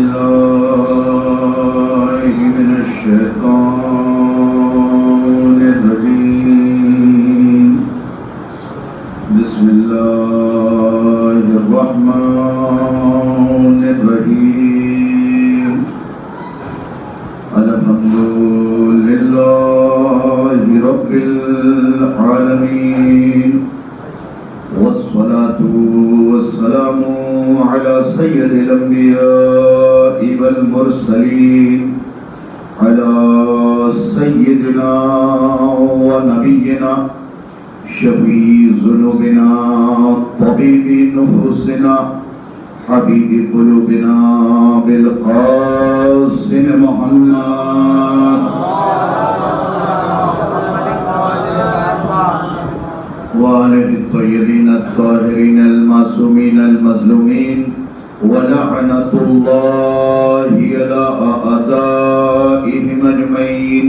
بالله من الشيطان الرجيم بسم الله الرحمن الرحيم الحمد لله رب العالمين والصلاة والسلام على سيد الأنبياء والمرسلين على سيدنا ونبينا شفيع ذنوبنا طبيب نفوسنا حبيب قلوبنا بالقاسم محمد وآله الطيبين الطاهرين المعصومين المظلومين ولعنة الله على أعدائهم أجمعين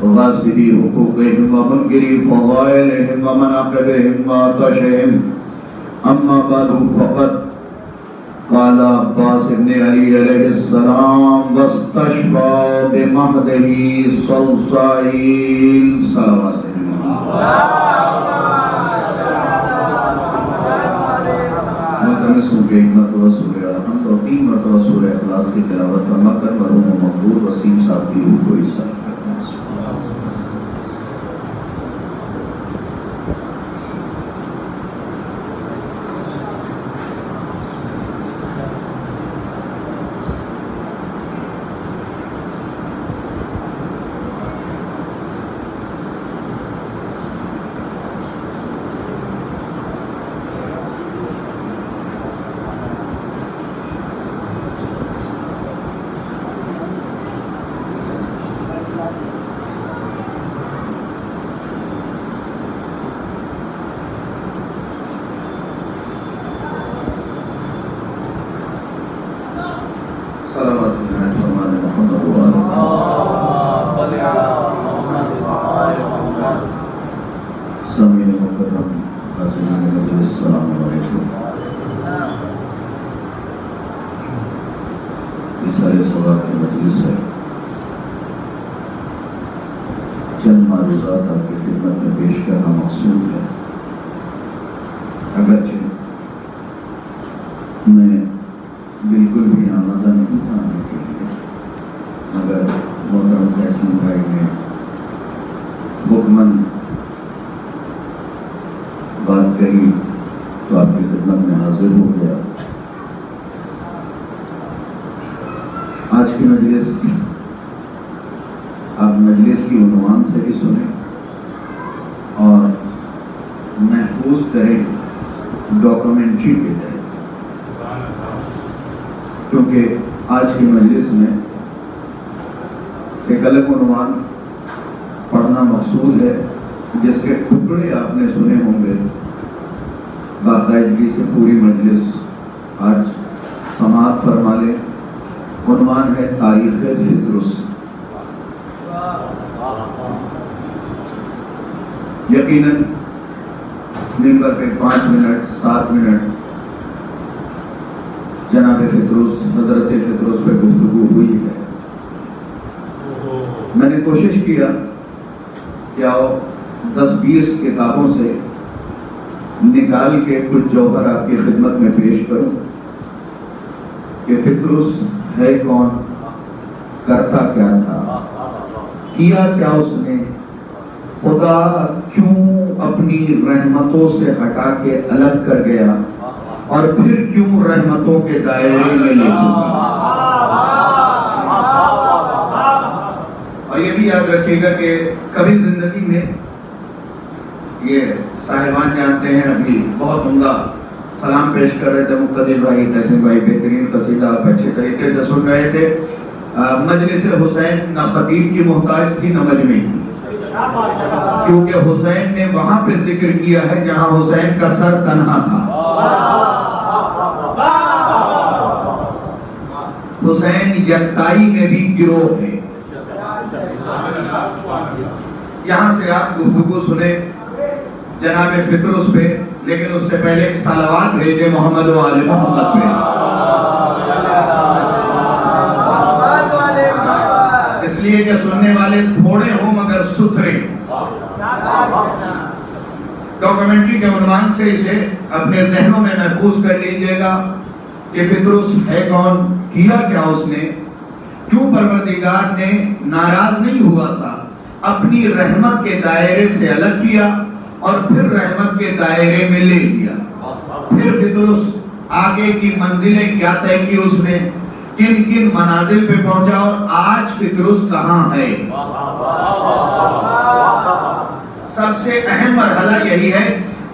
غاسلي حقوقهم ومنكري فضائلهم ومناقبهم وعطشهم أما بعد فقد قال عباس بن علي عليه السلام واستشفى بمهده صلصائيل صلوات سورہ حکمت و سورہ الحمد اور 3 مرتبہ سورہ اخلاص کی تلاوت فرما کر مرحوم مقبول وسیم صاحب کی روح کو حصہ کرنا ہے. صلوات اللہ فرمان محمد و آلہ سامعین مکرم حاضرین مجلس السلام علیکم. رسالہ ثواب کی مجلس ہے. چند معروضات آپ کی خدمت میں پیش کرنا مقصود ہے. اگرچہ میں بالکل بھی آمادہ نہیں تھا آنے کے لیے، مگر محترم تحسین بھائی نے حکمن بات کہی تو آپ کی خدمت میں حاضر ہو گیا. آج کی مجلس آپ مجلس کی عنوان سے بھی سنیں اور محفوظ کریں ڈاکومنٹری کے تحت، کیونکہ آج کی مجلس میں ایک الگ عنوان پڑھنا مقصود ہے جس کے ٹکڑے آپ نے سنے ہوں گے. باقاعدگی سے پوری مجلس آج سماعت فرما لے. عنوان ہے تاریخ فطرس. یقیناً ممبر پہ 5 منٹ 7 منٹ جناب فطرس حضرت فطرس پہ گفتگو ہوئی ہے. میں نے کوشش کیا کہ آؤ 10-20 کتابوں سے نکال کے کچھ جوہر آپ کی خدمت میں پیش کروں کہ فطرس ہے کون، کرتا کیا تھا، کیا کیا اس نے، خدا کیوں اپنی رحمتوں سے ہٹا کے الگ کر گیا اور پھر کیوں رحمتوں کے دائرے میں لے چکا. اور یہ بھی یاد رکھیے گا کہ کبھی زندگی میں یہ صاحبان جانتے ہیں، ابھی بہت عمدہ سلام پیش کر رہے تھے مقتدر بھائی، تحسین بھائی بہترین قصیدہ آپ اچھے طریقے سے سن رہے تھے. مجلس حسین نہ خطیب کی محتاج تھی نہ مجمع کی، کیونکہ حسین نے وہاں پہ ذکر کیا ہے جہاں حسین کا سر تنہا تھا. حسین یکتائی میں بھی گروہ ہے. یہاں سے آپ گفتگو سنیں جناب فطرس پہ، لیکن اس سے پہلے ایک صلوات بھیجے محمد و آل محمد پہ. لیے کہ سننے والے تھوڑے ہوں مگر ستھرے. ڈاکومنٹری کے عنوان سے اسے اپنے ذہنوں میں محفوظ کر لیجئے گا کہ فطرس ہے کون, کیا کیا اس نے, کیوں پروردگار نے ناراض نہیں ہوا تھا, اپنی رحمت کے دائرے سے الگ کیا اور پھر رحمت کے دائرے میں لے لیا. پھر فطرس آگے کی منزلیں کیا طے کی اس نے, کن کن منازل پہ پہنچا, اور آج فطرس کہاں ہے. سب سے اہم مرحلہ یہی ہے.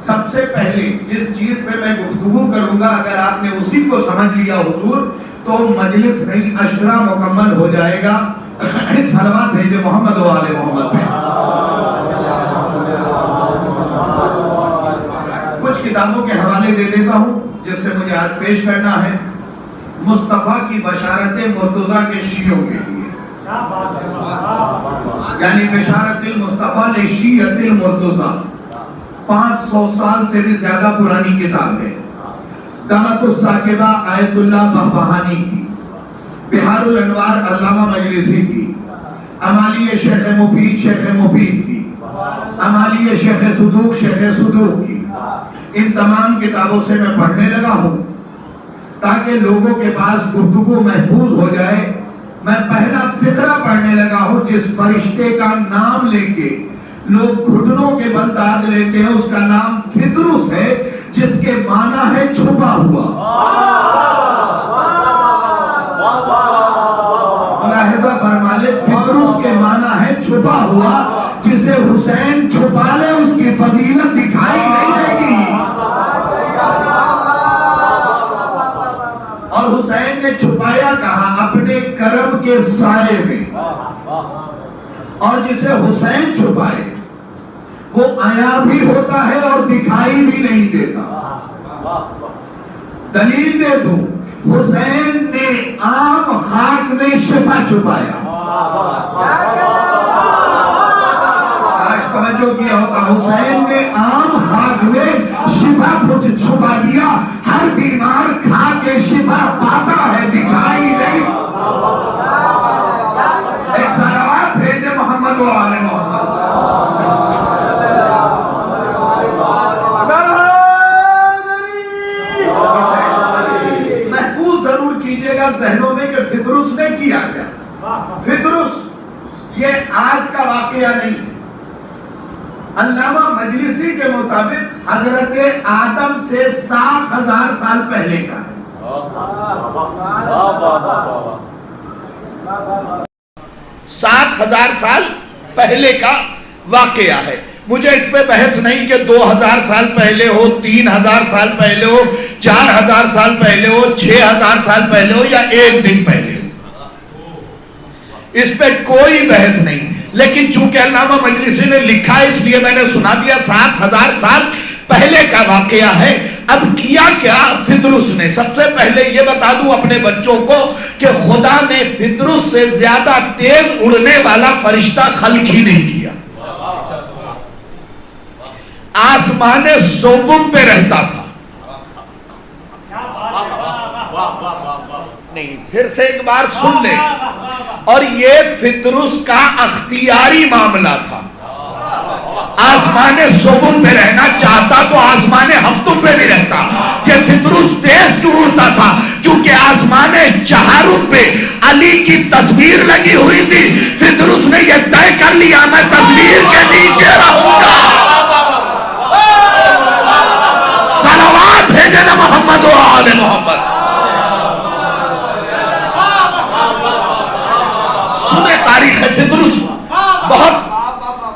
سب سے پہلے جس چیز پہ میں گفتگو کروں گا, اگر آپ نے اسی کو سمجھ لیا حضور, تو مجلس نہیں عشرہ مکمل ہو جائے گا. صلوات بھیجے محمد و آل محمد پہ. کچھ کتابوں کے حوالے دے دیتا ہوں جس سے مجھے آج پیش کرنا ہے. مصطفیٰ کی بشارت مرتضیٰ کے شیعوں کے لیے, یعنی بشارت المصطفیٰ لشیعۃ المرتضیٰ, 500 سال سے بھی زیادہ پرانی کتاب ہے. دمت الثاقبہ آیت اللہ بہبہانی کی, بہار الانوار علامہ مجلسی کی, امالی شیخ مفید کی, امالی شیخ صدوق کی. ان تمام کتابوں سے میں پڑھنے لگا ہوں تاکہ لوگوں کے پاس گفتگو محفوظ ہو جائے. میں پہلا فقرہ پڑھنے لگا ہوں جس فرشتے کا نام لے کے لوگ گھٹنوں کے بل داد لیتے ہیں, اس کا نام فطرس ہے, جس کے معنی ہے چھپا ہوا. ملاحظہ فرما لے, فطرس کے معنی ہے چھپا ہوا. جسے حسین چھپا لے اس کی فضیلت دکھائی نہیں دے گی. اور حسین نے چھپایا کہاں؟ اپنے کرم کے سائے میں. اور جسے حسین چھپائے وہ عیاں بھی ہوتا ہے اور دکھائی بھی نہیں دیتا. دلیل دے دوں, حسین نے عام خاک میں شفا چھپایا. آج توجہ کیا ہوتا, حسین نے عام خاک میں شفا چھپا دیا. ہر بیمار کھا کے شفا پاتا ہے, دکھائی نہیں. ایک صلوات بھیجے محمد و آل محمد. محفوظ ضرور کیجئے گا ذہنوں میں کہ فطرس نے کیا کیا. فطرس یہ آج کا واقعہ نہیں. علامہ مجلسی کے مطابق حضرت آدم سے 7,000 سال پہلے کا ہے. 7,000 سال پہلے کا واقعہ ہے. مجھے اس پہ بحث نہیں کہ 2,000 سال پہلے ہو, 3,000 سال پہلے ہو, 4,000 سال پہلے ہو, 6,000 سال پہلے ہو, یا ایک دن پہلے ہو. اس پہ کوئی بحث نہیں. لیکن چونکہ علامہ مجلسی نے لکھا ہے اس لیے میں نے سنا دیا. 7,000 سال پہلے کا واقعہ ہے. اب کیا کیا فطرس نے؟ سب سے پہلے یہ بتا دوں اپنے بچوں کو کہ خدا نے فطرس سے زیادہ تیز اڑنے والا فرشتہ خلق ہی نہیں کیا. آسمان سوم پہ رہتا تھا. نہیں, پھر سے ایک بار سن لیں. اور یہ فطرس کا اختیاری معاملہ تھا. آسمان سوم پہ رہنا چاہتا تو آسمان ہفتم پہ بھی رہتا. یہ فطرس تیز کیوں اڑتا تھا؟ کیونکہ آسمان چہارم پہ علی کی تصویر لگی ہوئی تھی. فطرس نے یہ طے کر لیا میں تصویر کے نیچے رہوں گا. صلوات بھیجے نا محمد و آل محمد. سنے تاریخ فطرس بہت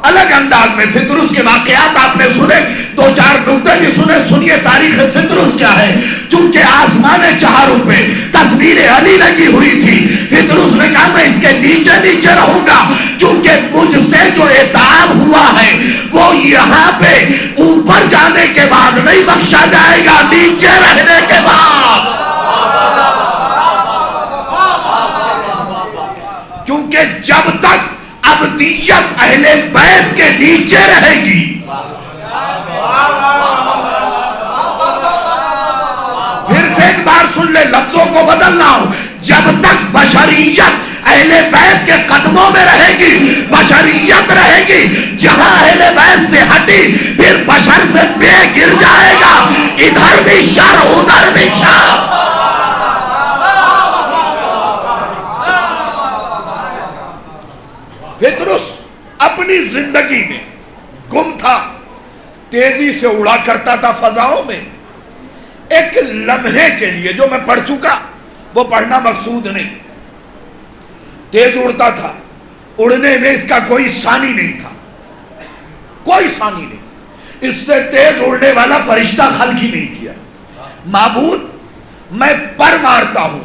الگ انداز میں. فطرس کے واقعات آپ نے سنے, 2-4 نکتے بھی سنے. سنیے تاریخ فطرس کیا ہے. چونکہ آسمان چہاروں پہ تصویر علی لگی ہوئی تھی, فطرس نے کہا میں اس کے نیچے نیچے رہوں گا, کیونکہ مجھ سے جو عتاب ہوا ہے وہ یہاں پہ اوپر جانے کے بعد نہیں بخشا جائے گا, نیچے رہنے کے بعد. کیونکہ جب تک ابدیت اہل بیت کے نیچے رہے گی, پھر سے ایک بار سن لے, لفظوں کو بدلنا ہو, جب تک بشریت اہل بیت کے قدموں میں رہے گی، بشریت رہے گی۔ جہاں اہل بیت سے ہٹی پھر بشر سے بے گر جائے گا، ادھر بھی شر ادھر بھی شر۔ پطرس اپنی زندگی میں گم تھا، تیزی سے اڑا کرتا تھا فضاؤں میں۔ ایک لمحے کے لیے جو میں پڑھ چکا وہ پڑھنا مقصود نہیں، تیز اڑتا تھا، اڑنے میں اس کا کوئی ثانی نہیں تھا، کوئی ثانی نہیں، اس سے تیز اڑنے والا فرشتہ خلق ہی نہیں کیا۔ معبود میں پر مارتا ہوں،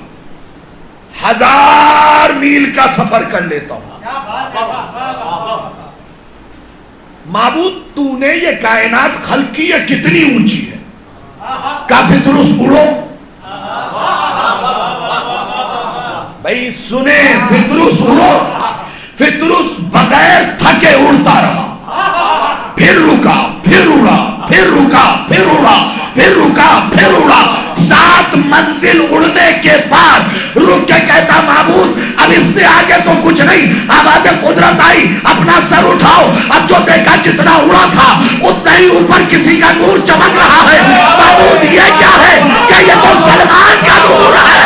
1000 میل کا سفر کر لیتا ہوں۔ معبود تو نے یہ کائنات خلق کی، یہ کتنی اونچی ہے؟ کہا پطرس اڑو۔ بھائی سنیں، پطرس اڑو۔ پطرس بغیر تھکے اڑتا رہا، پھر رکا، پھر اڑا، پھر رکا، پھر اڑا، پھر رکا، پھر اڑا۔ 7 منزل اڑنے کے بعد رک کے کہتا معبود اب اس سے آگے تو کچھ نہیں۔ آواز قدرت آئی، اپنا سر اٹھاؤ۔ اب جو دیکھا جتنا اڑا تھا اتنا ہی اوپر کسی کا نور چمک رہا ہے۔ معبود یہ کیا ہے؟ کہ یہ تو سلمان کا نور ہے۔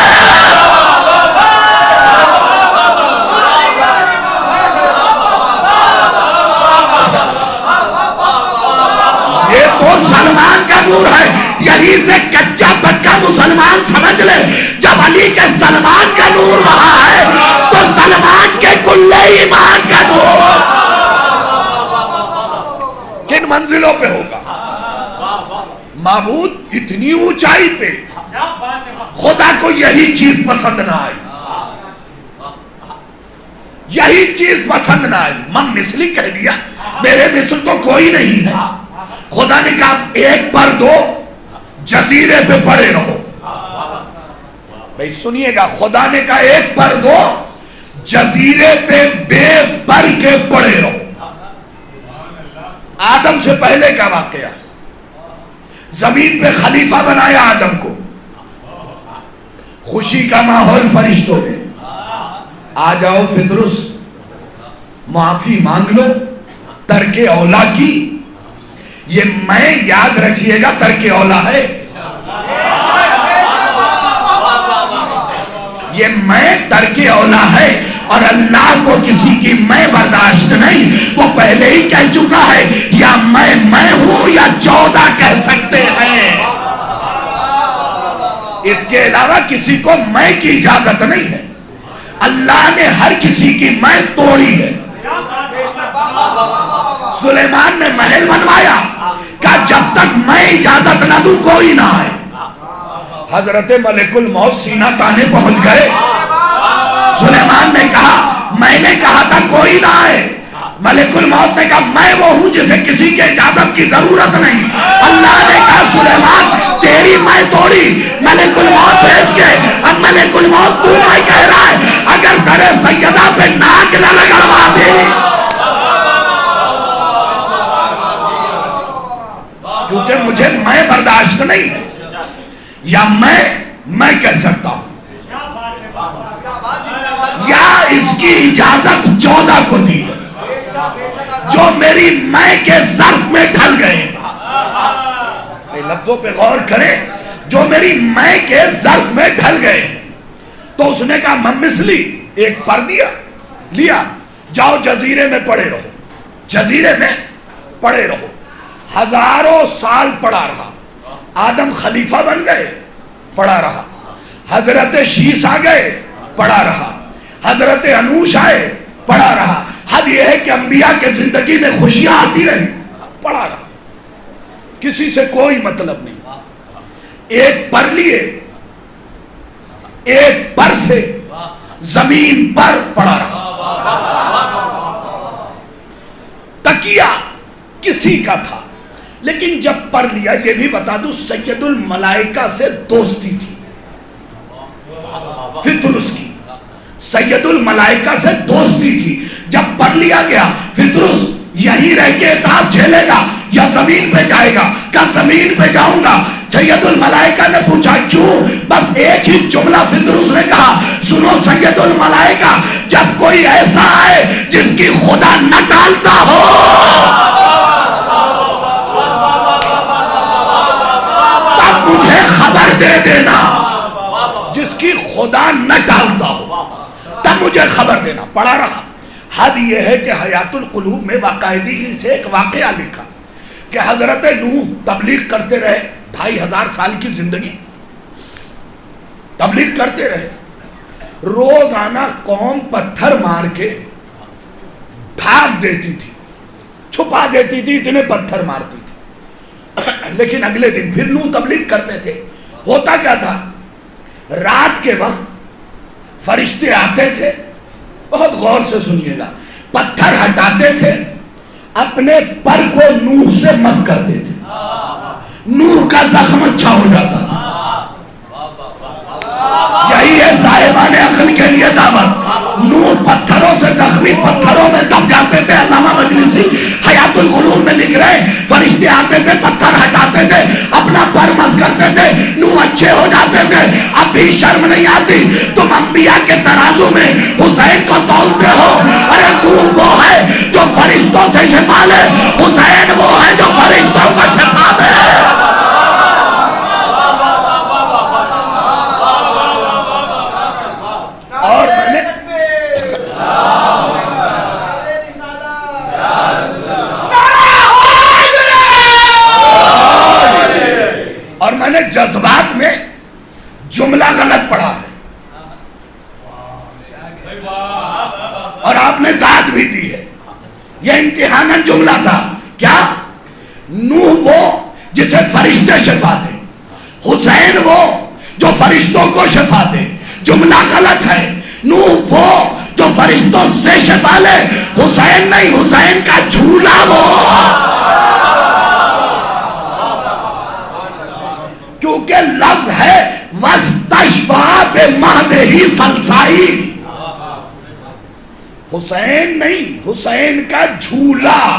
یہ تو سلمان کا نور ہے۔ یہی سے کچا پکا مسلمان سمجھ لے، جب علی کے سلمان کا نور وہاں ہے تو سلمان کے کل ایمان کا نور کن منزلوں پہ ہوگا؟ معبود اتنی اونچائی پہ خدا کو یہی چیز پسند نہ آئی، یہی چیز پسند نہ آئی۔ من مثلی کہہ دیا، میرے مثل تو کوئی نہیں ہے۔ خدا نے کہا ایک پر دو، جزیرے پہ پڑے رہو۔ بھئی سنیے گا، خدا نے کہا ایک پر دو، جزیرے پہ بے پر کے پڑے رہو۔ آدم سے پہلے کا واقعہ، زمین پہ خلیفہ بنایا آدم کو، خوشی کا ماحول فرشتوں میں، آ جاؤ پطرس معافی مانگ لو ترک اولا کی۔ یہ میں یاد رکھیے گا ترک اولا ہے، یہ میں ترک اولا ہے، اور اللہ کو کسی کی میں برداشت نہیں۔ وہ پہلے ہی کہہ چکا ہے یا میں ہوں یا 14 کہہ سکتے ہیں، اس کے علاوہ کسی کو میں کی اجازت نہیں ہے۔ اللہ نے ہر کسی کی میں توڑی ہے۔ سلیمان نے محل بنوایا، کہا جب تک میں اجازت نہ دوں کوئی نہ آئے۔ حضرت ملک الموت سینہ تانے پہنچ گئے۔ سلیمان نے کہا میں نے کہا تھا کوئی نہ آئے۔ ملک الموت نے کہا میں وہ ہوں جسے کسی کے اجازت کی ضرورت نہیں۔ اللہ نے کہا سلیمان تیری میں توڑی، ملک الموت بھیج کے۔ اب ملک الموت تو میں کہہ رہا ہے اگر در سیدہ پہ ناک نہ لگڑوا دے، کیونکہ مجھے میں برداشت نہیں ہے، یا میں کہہ سکتا ہوں، یا اس کی اجازت 14 کو دی ہے جو میری میں کے ظرف میں ڈھل گئے۔ لفظوں پہ غور کریں، جو میری میں کے ظرف میں ڈھل گئے۔ تو اس نے کہا ممثلی ایک پر لیا، جاؤ جزیرے میں پڑے رہو، جزیرے میں پڑے رہو۔ ہزاروں سال پڑا رہا، آدم خلیفہ بن گئے، پڑا رہا۔ حضرت شیس آ گئے، پڑا رہا۔ حضرت انوش آئے، پڑا رہا۔ حد یہ ہے کہ انبیاء کے زندگی میں خوشیاں آتی رہی، پڑا رہا، کسی سے کوئی مطلب نہیں۔ ایک پر لیے، ایک پر سے زمین پر پڑا رہا۔ تکیہ کسی کا تھا، لیکن جب پر لیا، یہ بھی بتا دوں سید الملائکہ سے دوستی تھی پطرس کی، سید الملائکہ سے دوستی تھی۔ جب پر لیا گیا، پطرس یہی رہ کے عطاب جھیلے گا، یا زمین پہ جائے گا؟ کہا زمین پہ جاؤں گا۔ سید الملائکہ نے پوچھا کیوں؟ بس ایک ہی جملہ فطروس نے کہا، سنو سید الملائکہ، جب کوئی ایسا آئے جس کی خدا نہ ٹالتا ہو تب مجھے خبر دے دینا، جس کی خدا نہ ٹالتا ہو تب مجھے خبر دینا۔ پڑھا رہا۔ حد یہ ہے کہ حیات القلوب میں باقاعدگی سے ایک واقعہ لکھا کہ حضرت نوح تبلیغ کرتے رہے 2500 سال کی زندگی، تبلیغ کرتے رہے، روزانہ قوم پتھر مار کے بھاگ دیتی تھی، چھپا دیتی تھی، اتنے پتھر مارتی تھی۔ لیکن اگلے دن پھر نوح تبلیغ کرتے تھے۔ ہوتا کیا تھا؟ رات کے وقت فرشتے آتے تھے، بہت غور سے سنیے گا، پتھر ہٹاتے تھے، اپنے پر کو نوح سے مس کرتے تھے، نوح کا زخم اچھا ہو جاتا تھا۔ یہی ہے صاحبان عقل کے لیے دعوت۔ نوح پتھروں سے زخمی پتھروں میں دب جاتے تھے۔ علامہ مجلسی حیات القلوب میں لکھ رہے، فرشتے آتے تھے، پتھر ہٹاتے تھے، اپنا پر مس کرتے تھے، نوح اچھے ہو جاتے تھے۔ اب بھی شرم نہیں آتی؟ تم انبیاء کے ترازو میں حسین کو تولتے ہو۔ ارے نوح وہ ہے جو فرشتوں سے شفا لے، حسین وہ ہے جو فرشتوں کو شفا دے۔ اور میں نے جذبات میں جملہ غلط پڑھا ہے اور آپ نے داد بھی دی ہے۔ یہ امتحاناً جملہ تھا۔ کیا؟ نوح وہ جسے فرشتے شفا دے، حسین وہ جو فرشتوں کو شفا دے۔ جملہ غلط ہے۔ نوح وہ جو فرشتوں سے شفا لے، حسین نہیں، حسین کا جھولا وہ۔ کیونکہ لفظ ہے وَاسْتَشْفَىٰ بِمَهْدِهِ سَلْسَائِيل، حسین نہیں، حسین کا جھولا۔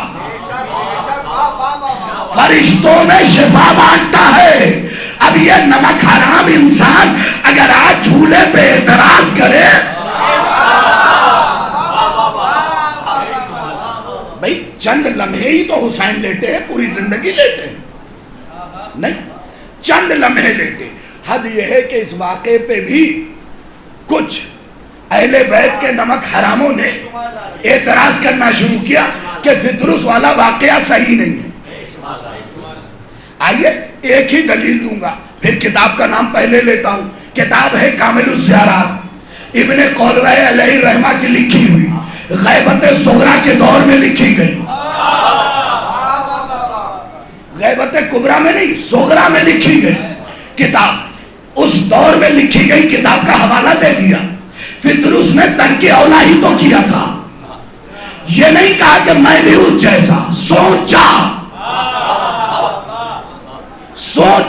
فرشتوں میں شفا بانٹتا ہے۔ اب یہ نمک حرام انسان اگر آج جھولے پہ اعتراض کرے، بھئی چند لمحے ہی تو حسین لیٹے ہیں، پوری زندگی لیٹے ہیں نہیں، چند لمحے لیٹے۔ حد یہ ہے کہ اس واقعے پہ بھی کچھ اہل بیت کے نمک حراموں نے اعتراض کرنا شروع کیا کہ فطرس والا واقعہ صحیح نہیں ہے۔ آئیے ایک ہی دلیل دوں گا، پھر کتاب کا نام پہلے لیتا ہوں۔ کتاب ہے کامل الزیارات، ابن قولوہ علیہ الرحمہ کی لکھی ہوئی، غیبت صغرا کے دور میں لکھی گئی، غیبت کبرا میں نہیں، صغرا میں لکھی گئی کتاب۔ اس دور میں لکھی گئی کتاب کا حوالہ دے دیا۔ فطرس نے ترک اولا ہی تو کیا تھا، یہ نہیں کہا کہ میں بھی اس جیسا، سوچا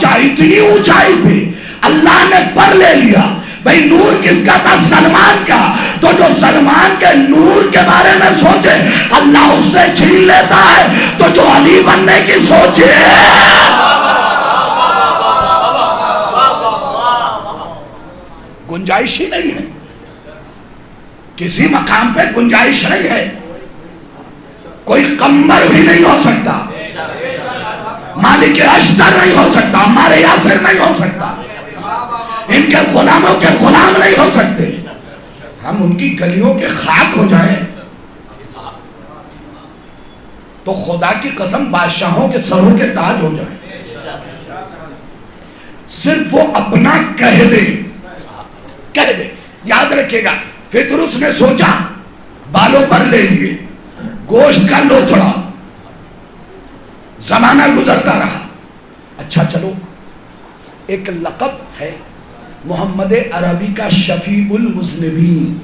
اتنی اونچائی پہ اللہ نے پر لے لیا۔ بھئی نور کس کا تھا؟ سلمان کا۔ تو جو سلمان کے نور کے بارے میں سوچے اللہ اس سے چھین لیتا ہے، تو جو علی بننے کی سوچے گنجائش ہی نہیں ہے، کسی مقام پہ گنجائش نہیں ہے۔ کوئی قمر بھی نہیں ہو سکتا، مالک اشتر نہیں ہو سکتا، عمار یاسر نہیں ہو سکتا، ان کے غلاموں کے غلام نہیں ہو سکتے۔ ہم ان کی گلیوں کے خاک ہو جائیں تو خدا کی قسم بادشاہوں کے سروں کے تاج ہو جائیں۔ صرف وہ اپنا کہہ دے، کہہ دے۔ یاد رکھے گا فطرس نے سوچا، بالوں پر لے لیے، گوشت کا لوتھڑا، زمانہ گزرتا رہا۔ اچھا چلو، ایک لقب ہے محمد عربی کا شفیع المذنبین،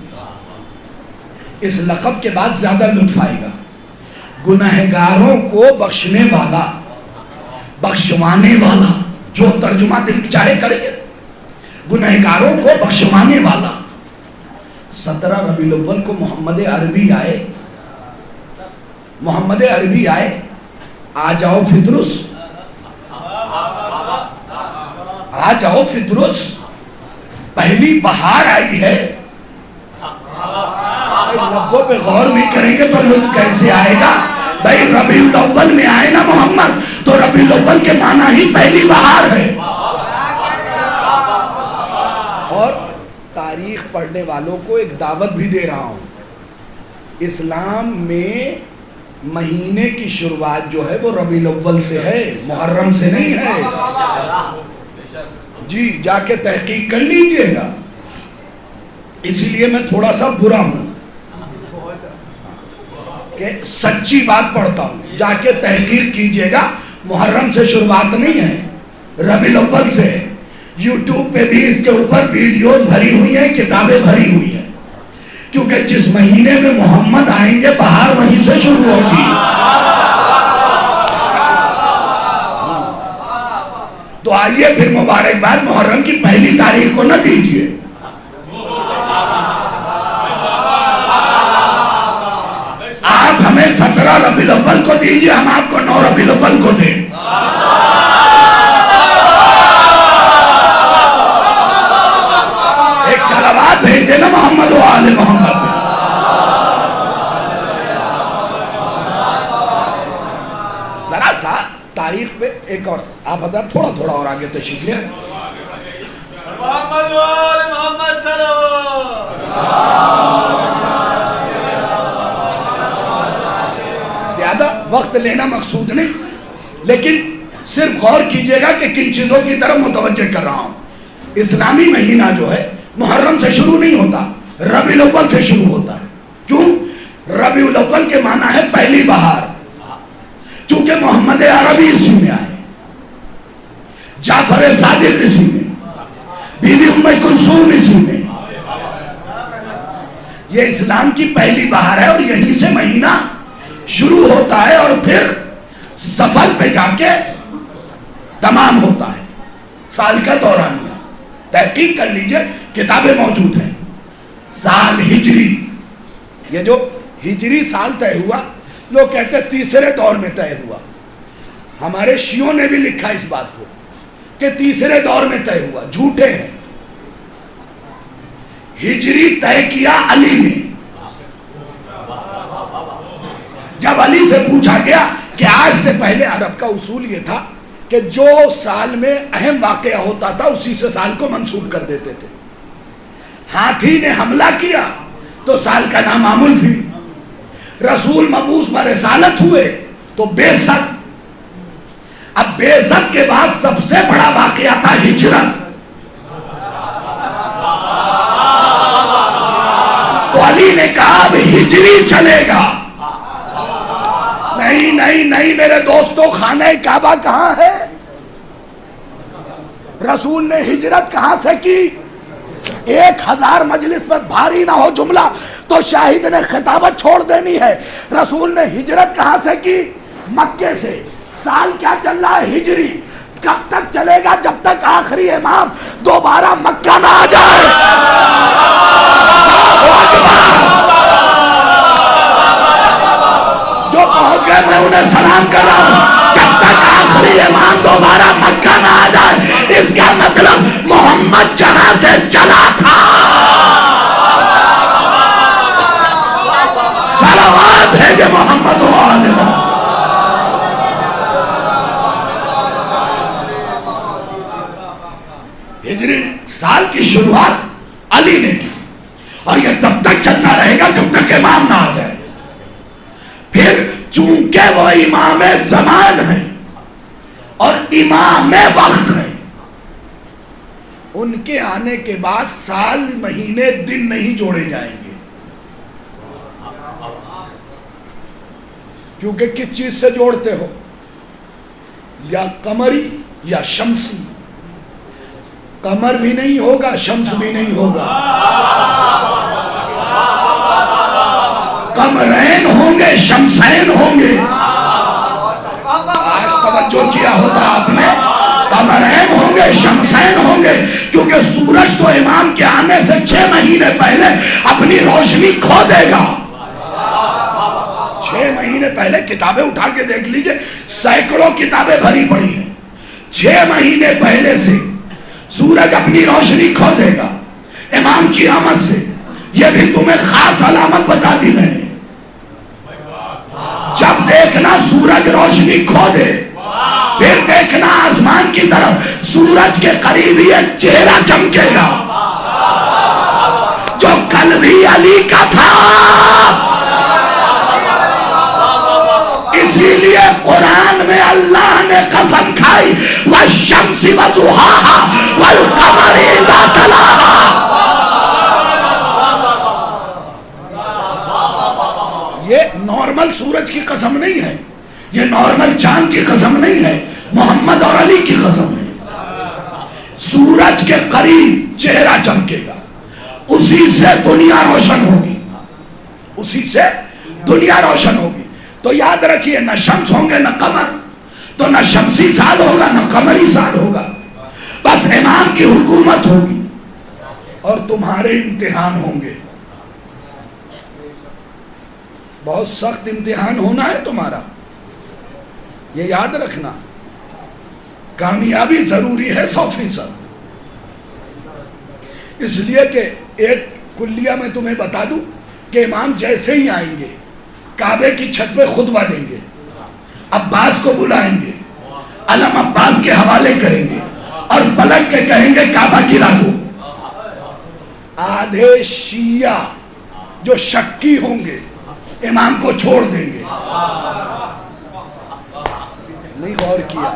اس لقب کے بعد زیادہ لطف آئے گا۔ گناہگاروں کو بخشنے والا، بخشوانے والا، جو ترجمہ دل چاہے کرے، گناہگاروں کو بخشوانے والا۔ 17 ربیع الاول کو محمد عربی آئے، آ جاؤ فطرس، آ جاؤ فطرس، پہلی بہار آئی ہے۔ لفظوں پہ غور نہیں کریں گے تو لطف کیسے آئے گا؟ بھائی ربیع الاول میں آئے نا محمد، تو ربیع الاول کے معنی ہی پہلی بہار ہے۔ اور تاریخ پڑھنے والوں کو ایک دعوت بھی دے رہا ہوں، اسلام میں مہینے کی شروعات جو ہے وہ ربیع الاول سے ہے، محرم سے نہیں ہے۔ جی جا کے تحقیق کر لیجئے گا، اسی لیے میں تھوڑا سا برا ہوں کہ سچی بات پڑھتا ہوں، جا کے تحقیق کیجئے گا، محرم سے شروعات نہیں ہے، ربیع الاول سے ہے۔ یوٹیوب پہ بھی اس کے اوپر ویڈیوز بھری ہوئی ہیں، کتابیں بھری ہوئی ہیں، کیونکہ جس مہینے میں محمد آئیں گے بہار وہیں سے شروع ہوگی۔ تو آئیے پھر مبارکباد محرم کی پہلی تاریخ کو نہ دیجئے، آپ ہمیں 17 ربیع الاول کو دیجئے، ہم آپ کو 9 ربیع الاول کو دیں۔ ایک صلوات بھیج دینا محمد و آل محمد۔ ذرا سا تاریخ پہ ایک اور آپ حضرات تھوڑا تھوڑا اور آگے تشریف لیں۔ محمد و آل محمد صلوات۔ زیادہ وقت لینا مقصود نہیں، لیکن صرف غور کیجئے گا کہ کن چیزوں کی طرف متوجہ کر رہا ہوں۔ اسلامی مہینہ جو ہے محرم سے شروع نہیں ہوتا، ربیع الاول سے شروع ہوتا ہے۔ کیوں؟ ربیع الاول کے معنی ہے پہلی بہار، چونکہ محمد عربی اسی میں آئے، جعفر صادق اسی میں، بی بی ام کلثوم اسی میں، یہ اسلام کی پہلی بہار ہے، اور یہیں سے مہینہ شروع ہوتا ہے اور پھر سفر پہ جا کے تمام ہوتا ہے سال کا دورانیہ۔ تحقیق کر لیجئے، کتابیں موجود ہیں۔ سال ہجری، یہ جو ہجری سال طے ہوا، لوگ کہتے ہیں تیسرے دور میں طے ہوا، ہمارے شیعوں نے بھی لکھا اس بات کو کہ تیسرے دور میں طے ہوا، جھوٹے ہیں۔ ہجری طے کیا علی نے، جب علی سے پوچھا گیا کہ آج سے پہلے عرب کا اصول یہ تھا کہ جو سال میں اہم واقعہ ہوتا تھا اسی سے سال کو منسوب کر دیتے تھے۔ ہاتھی نے حملہ کیا تو سال کا نام معمول تھی، رسول مبعوث برسالت ہوئے تو بعثت، اب بعثت کے بعد سب سے بڑا واقعہ تھا ہجرت، تو علی نے کہا اب ہجری چلے گا۔ نہیں نہیں نہیں میرے دوستو، خانہ کعبہ کہاں ہے؟ رسول نے ہجرت کہاں سے کی؟ 1000 مجلس میں بھاری نہ ہو جملہ تو شاہد نے خطابت چھوڑ دینی ہے۔ رسول نے ہجرت کہاں سے کی؟ مکے سے۔ سال کیا چل رہا ہے؟ ہجری۔ کب تک چلے گا؟ جب تک آخری امام دوبارہ مکہ نہ آ جائے۔ جو پہنچ گئے میں انہیں سلام کر رہا ہوں، جب تک آخری امام دوبارہ مکہ نہ آ جائے، اس کا مطلب محمد جہاں سے چلا تھا۔ صلوات بھیجے محمد و آل محمد۔ ہجری سال کی شروعات علی نے کی، اور یہ تب تک چلتا رہے گا جب تک امام نہ آ جائے۔ پھر چونکہ وہ امام زمان ہیں اور امام وقت ہیں، ان کے آنے کے بعد سال مہینے دن نہیں جوڑے جائیں گے، کیونکہ کس چیز سے جوڑتے ہو؟ یا قمری یا شمسی۔ قمر بھی نہیں ہوگا، شمس بھی نہیں ہوگا، قمرین ہوں گے، شمسین ہوں گے۔ آج توجہ کیا ہوتا آپ نے، قمرین ہوں گے، شمسین ہوں گے، کیونکہ سورج تو امام کے آنے سے 6 مہینے پہلے اپنی روشنی کھو دے گا۔ 6 6 مہینے پہلے کتابیں اٹھا کے دیکھ لیجئے، سینکڑوں کتابیں بھری پڑی ہیں. 6 مہینے پہلے سے سورج اپنی روشنی کھو دے گا امام کی آمد سے. یہ بھی تمہیں خاص علامت بتا دی میں نے. جب دیکھنا سورج روشنی کھو دے، پھر دیکھنا آسمان کی طرف سورج کے قریب ہی ایک چہرہ چمکے گا جو کل بھی علی کا تھا. اسی لیے قرآن میں اللہ نے قسم کھائی والشمس وضحاها والقمر اذا تلاها. یہ نارمل سورج کی قسم نہیں ہے، یہ نارمل چاند کی قسم نہیں ہے، محمد اور علی کی قسم ہے. سورج کے قریب چہرہ چمکے گا، اسی سے دنیا روشن ہوگی، اسی سے دنیا روشن ہوگی. تو یاد رکھیے نہ شمس ہوں گے نہ قمر، تو نہ شمسی سال ہوگا نہ قمری سال ہوگا، بس امام کی حکومت ہوگی اور تمہارے امتحان ہوں گے. بہت سخت امتحان ہونا ہے تمہارا، یہ یاد رکھنا. کامیابی ضروری ہے 100%. اس لیے کہ ایک کلیہ میں تمہیں بتا دوں کہ امام جیسے ہی آئیں گے کعبے کی چھت پہ خطبہ دیں گے، عباس کو بلائیں گے، علم عباس کے حوالے کریں گے اور پلٹ کے کہیں گے کعبہ گرا دو. آدھے شیعہ جو شکی ہوں گے امام کو چھوڑ دیں گے. نہیں غور کیا؟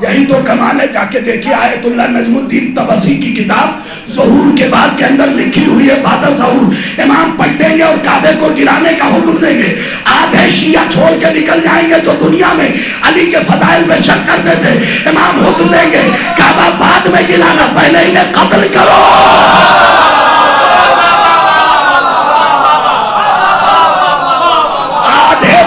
یہی تو کمال ہے. جا کے دیکھیے آیت اللہ نجم الدین طبسی کی کتاب ظہور کے بعد کے اندر لکھی ہوئی ہے. بعد ظہور امام پلٹیں گے اور کعبے کو گرانے کا حکم دیں گے. آدھے شیعہ چھوڑ کے نکل جائیں گے جو دنیا میں علی کے فضائل میں شک کرتے تھے. امام حکم دیں گے کعبہ بعد میں گرانا، پہلے انہیں قتل کرو.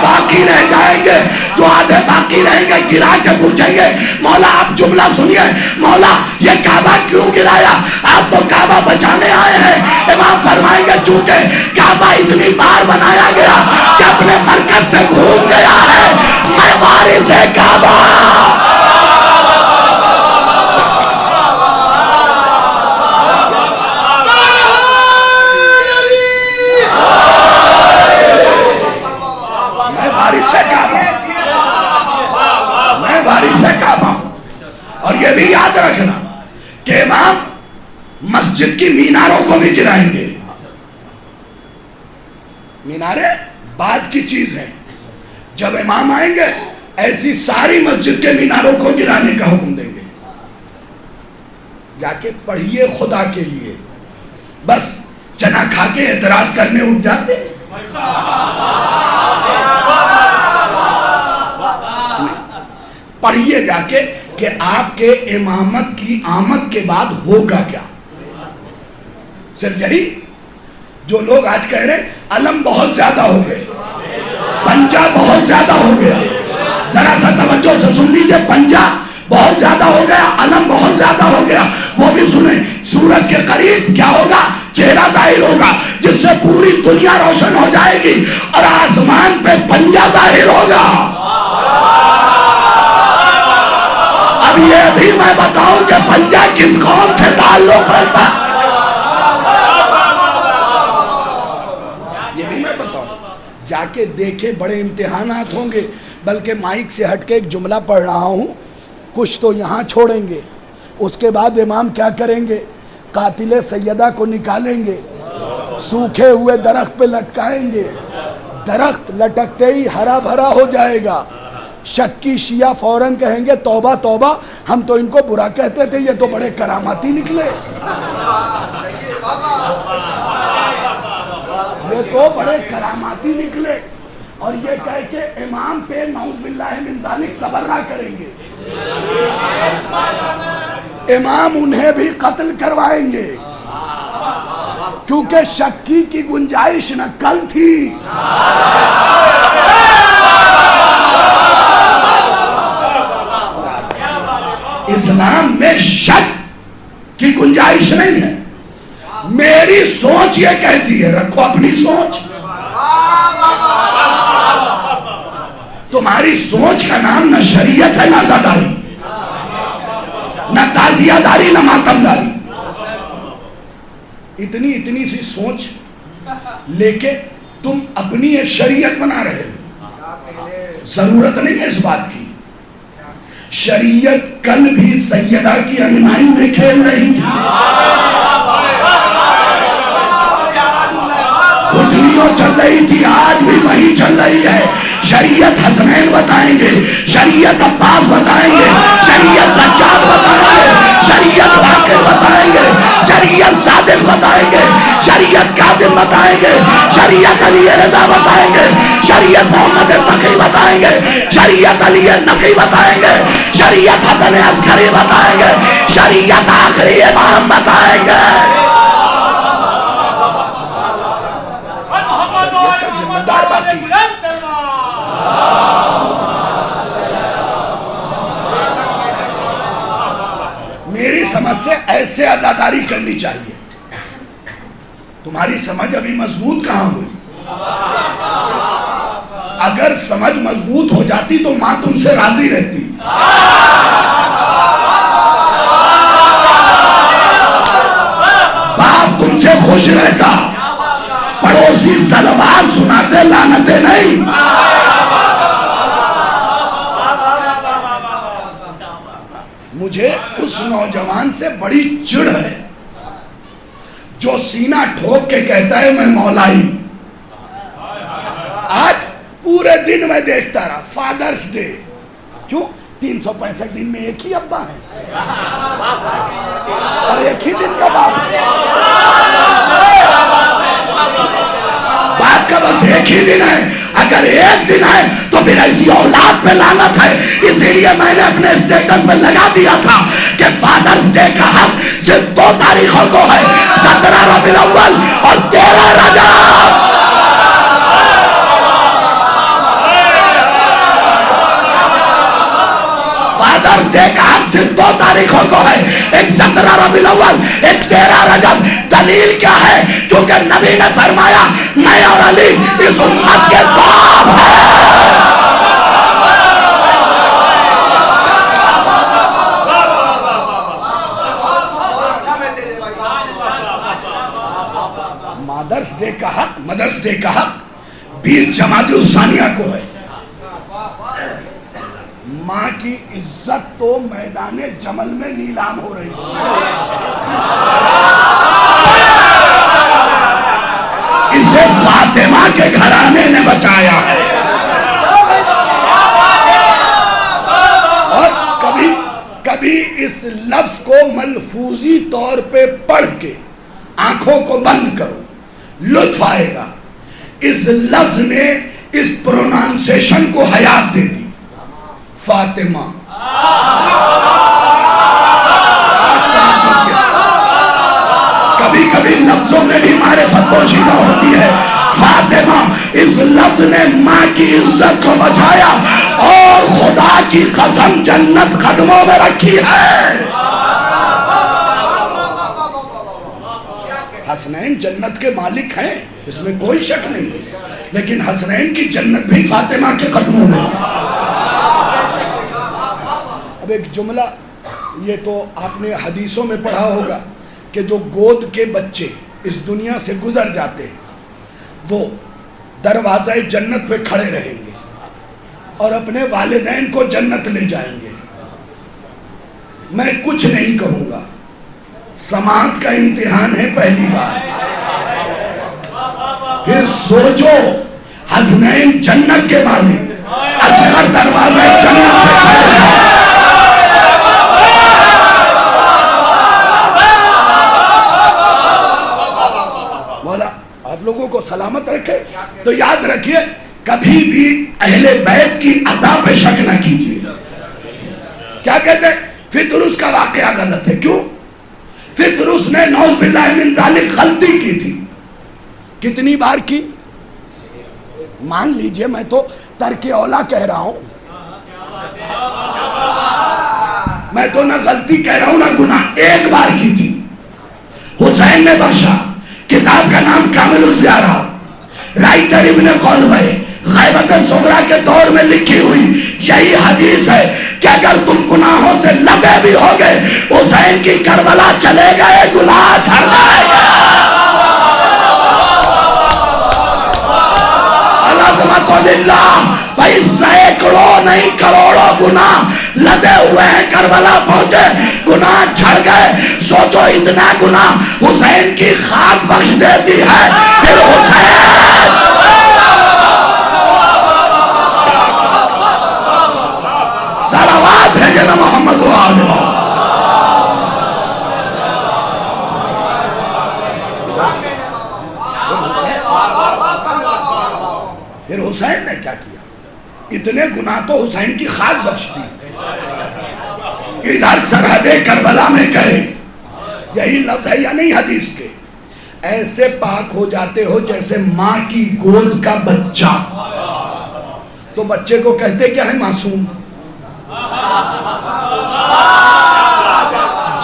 باقی رہ جائیں گے، جو آدھے باقی رہیں گے گرا کے پوچھیں گے مولا آپ جملہ سنیے، مولا یہ کعبہ کیوں گرایا؟ آپ تو کعبہ بچانے آئے ہیں. امام فرمائیں گے چونکہ کعبہ اتنی بار بنایا گیا کہ اپنے مرکز سے گھوم گیا ہے، میں وارث ہے کعبہ. اور یہ بھی یاد رکھنا کہ امام مسجد کی میناروں کو بھی گرائیں گے. میناریں بعد کی چیز ہیں. جب امام آئیں گے ایسی ساری مسجد کے میناروں کو گرانے کا حکم دیں گے. جا کے پڑھیے خدا کے لیے. بس چنا کھا کے اعتراض کرنے اٹھ جاتے. پڑھیے جا کے کہ آپ کے امامت کی آمد کے بعد ہوگا کیا. صرف یہی. جو لوگ آج کہہ رہے علم بہت زیادہ ہو گئے، پنجہ بہت زیادہ ہو گیا، ذرا سا توجہ سے سن لیجئے. پنجہ بہت زیادہ ہو گیا، علم بہت زیادہ ہو گیا. وہ بھی سنیں سورج کے قریب کیا ہوگا؟ چہرہ ظاہر ہوگا جس سے پوری دنیا روشن ہو جائے گی اور آسمان پہ پنجہ ظاہر ہوگا. اب یہ بھی میں بتاؤں کہ پنجہ کس قوم سے تعلق رکھتا ہے، یہ بھی میں بتاؤں. جا کے دیکھیں بڑے امتحانات ہوں گے. بلکہ مائک سے ہٹ کے ایک جملہ پڑھ رہا ہوں، کچھ تو یہاں چھوڑیں گے. اس کے بعد امام کیا کریں گے؟ قاتل سیدہ کو نکالیں گے، سوکھے ہوئے درخت پہ لٹکائیں گے. درخت لٹکتے ہی ہرا بھرا ہو جائے گا. شکی شیعہ فوراً کہیں گے توبہ توبہ، ہم تو ان کو برا کہتے تھے، یہ تو بڑے کراماتی نکلے، یہ تو بڑے کراماتی نکلے. اور یہ کہہ کے امام پہ نعوذ باللہ من ذالک تبرہ کریں گے. امام انہیں بھی قتل کروائیں گے کیونکہ شکی کی گنجائش نہ کل تھی. اسلام میں شک کی گنجائش نہیں ہے. میری سوچ یہ کہتی ہے، رکھو اپنی سوچ، تمہاری سوچ کا نام نہ شریعت ہے نہ عزاداری، نہ تعزیہ داری نہ ماتم داری. اتنی سی سوچ لے کے تم اپنی ایک شریعت بنا رہے ہو. ضرورت نہیں ہے اس بات کی. شریعت کل بھی سیدہ کی انگنائی میں کھیل رہی تھی، گھٹنیوں چل رہی تھی، آج بھی وہی چل رہی ہے. شریعت حسنین بتائیں گے، شریعت عباس بتائیں گے، شریعت سجاد بتائیں گے، شریعت باقر بتائیں گے، شریعت صادق بتائیں گے، شریعت کاظم بتائیں گے، شریعت علی رضا بتائیں گے، شریعت محمد تقی بتائیں گے، شریعت علی نقی بتائیں گے، شریعت حسن عسکری بتائیں گے، شریعت آخری امام بتائیں گے. ذمہ دار باقی میری سمجھ سے ایسے عزاداری کرنی چاہیے. تمہاری سمجھ ابھی مضبوط کہاں ہوئی؟ اگر سمجھ مضبوط ہو جاتی تو ماں تم سے راضی رہتی، باپ تم سے خوش رہتا، پڑوسی سلوار سناتے لعنتیں نہیں. مجھے اس نوجوان سے بڑی چڑ ہے جو سینہ ٹھوک کے کہتا ہے میں مولائی. آج پورے دن میں دیکھتا رہا فادرز ڈے، کیوں 365 دن میں ایک ہی ابا ہے اور ایک ہی دن کا باپ ہے. باپ کا بس ایک ہی دن ہے. اگر ایک دن ہے تو پھر ایسی اولاد پہ لعنت ہے. اسی لیے میں نے اپنے اسٹیٹس پہ لگا دیا تھا کہ فادرز ڈے کا حق صرف 2 تاریخوں کو ہے، 17 ربیع الاول اور 13 رجب. فادرز ڈے کا حق صرف 2 تاریخوں کو ہے، ایک 17 ربیع الاول، ایک 13 رجب. دلیل کیا ہے؟ کیونکہ نبی نے فرمایا میں اور علی اس امت کے باپ ہیں. مدرس ڈے کا حق 20 جمادی الثانیہ کو ہے. ماں کی عزت تو میدان جمل میں نیلام ہو رہی ہے. اسے فاطمہ کے گھرانے نے بچایا ہے. اور کبھی اس لفظ کو ملفوظی طور پہ پڑھ کے آنکھوں کو بند کرو، لطف آئے گا. اس لفظ نے اس پرونانسیشن کو حیات دے دی. فاطمہ کبھی لفظوں میں بھی معرفت پوشیدہ ہوتی ہے. فاطمہ اس لفظ نے ماں کی عزت کو بچایا اور خدا کی قسم جنت قدموں میں رکھی ہے. حسنین جنت کے مالک ہیں، اس میں کوئی شک نہیں، لیکن حسنین کی جنت بھی فاطمہ کے قدموں میں. اب ایک جملہ، یہ تو آپ نے حدیثوں میں پڑھا ہوگا کہ جو گود کے بچے اس دنیا سے گزر جاتے وہ دروازہ جنت پہ کھڑے رہیں گے اور اپنے والدین کو جنت لے جائیں گے. میں کچھ نہیں کہوں گا، سماعت کا امتحان ہے پہلی بار. پھر سوچو حسنین جنت کے مالک، اصغر دروازہ جنت پہ کھڑے ہیں. مولا آپ لوگوں کو سلامت رکھے. تو یاد رکھیے کبھی بھی اہل بیت کی عطا پہ شک نہ کیجیے. کیا کہتے ہیں؟ فطرس کا واقعہ غلط ہے. کیوں؟ فطرس نے نعوذ باللہ من ذالک غلطی کی تھی. کتنی بار کی؟ مان لیجئے میں تو ترک اولا کہہ رہا ہوں، میں تو نہ غلطی کہہ رہا ہوں نہ گناہ. ایک بار کی تھی، حسین نے بخشا. کتاب کا نام کامل الزیارہ. رائٹر ابن قلوہ غیبت الصغریٰ کے دور میں لکھی ہوئی یہی حدیث ہے کہ اگر تم گناہوں سے لدے بھی ہوگے حسین کی کربلا چلے گئے گناہ جھڑ جائے گا. العظمت للہ. بھائی سینکڑوں نہیں کروڑوں گناہ لدے ہوئے ہیں, کربلا پہنچے گناہ جھڑ گئے. سوچو اتنا گناہ حسین کی خاک بخش دیتی ہے. پھر حسین صلوات بھیجنا محمد و آلہ. پھر حسین نے کیا کیا؟ اتنے گناہ تو حسین کی خاک بخشتی. ادھر سرحد کربلا میں گئے, یہی لفظ ہے یا نہیں حدیث کے, ایسے پاک ہو جاتے ہو جیسے ماں کی گود کا بچہ. تو بچے کو کہتے کیا ہے؟ معصوم.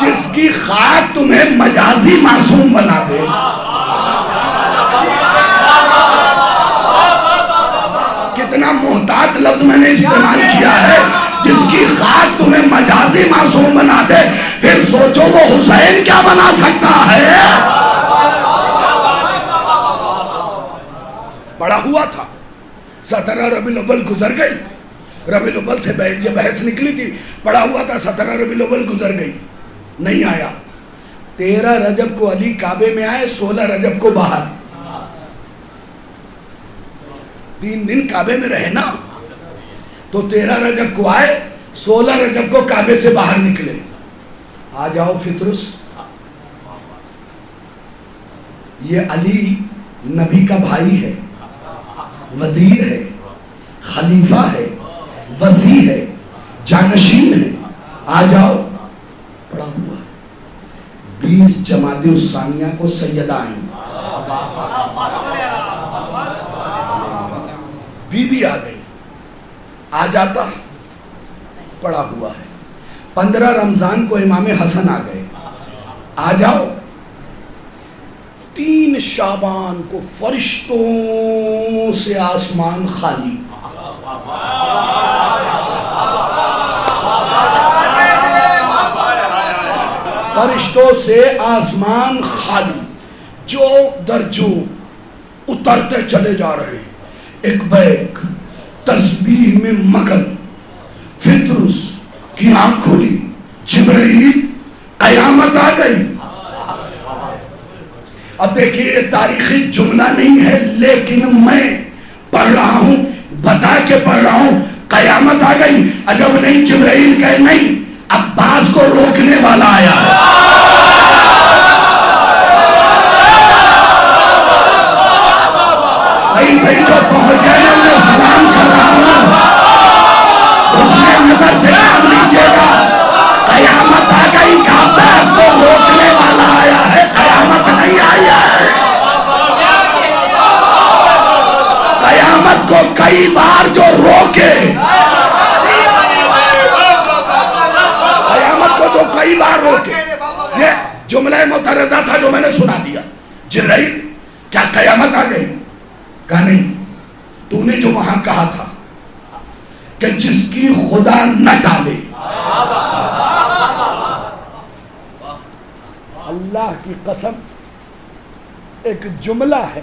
جس کی خاک تمہیں مجازی معصوم بنا دے. کتنا محتاط لفظ میں نے استعمال کیا ہے, جس کی خاک تمہیں مجازی معصوم بنا دے. پھر سوچو وہ حسین کیا بنا سکتا ہے. پڑا ہوا تھا 17 ربیع الاول گزر گئی. ربیع الاول سے یہ بحث نکلی تھی. پڑا ہوا تھا 17 ربیع الاول گزر گئی, نہیں آیا. 13 رجب کو علی کعبے میں آئے, 16 رجب کو باہر. 3 دن کعبے میں رہے نا. تو 13 رجب کو آئے, 16 رجب کو کعبے سے باہر نکلے. آ جاؤ فطرس. یہ علی نبی کا بھائی ہے, وزیر ہے, خلیفہ ہے, وزیر ہے, جانشین ہے. آ جاؤ. پڑا ہوا 20 جمادی الثانیہ کو سیدہ آئیں, بی بی آ گئی. آ جاتا, پڑا ہوا ہے. 15 رمضان کو امام حسن آ گئے. آ جاؤ. 3 شعبان کو فرشتوں سے آسمان خالی. فرشتوں سے آسمان خالی, جو درجو اترتے چلے جا رہے ہیں. ایک بیک تسبیح میں مگن. فطرس کی آنکھ کھولی, جبرائیل قیامت آ گئی. اب دیکھیے یہ تاریخی جملہ نہیں ہے, لیکن میں پڑھ رہا ہوں, بتا کے پڑھ رہا ہوں. قیامت آ گئی. عجب نہیں جبرائیل کہے نہیں, عباس کو روکنے والا آیا ہے. بھائی جو پہنچ گئے میں سلام کر رہا ہوں, اس نے نظر سے کام لیجیے گا. قیامت آ گئی کہ عباس کو روکنے والا آیا ہے, قیامت نہیں آیا ہے. قیامت کو کئی بار جو روکے, کئی بار روکے. یہ جملہ معترضہ تھا جو میں نے سنا دیا. جبرائیل کیا قیامت آ گئی؟ کہا نہیں. تو نے جو وہاں کہا تھا کہ جس کی خدا نہ ڈالے. اللہ کی قسم ایک جملہ ہے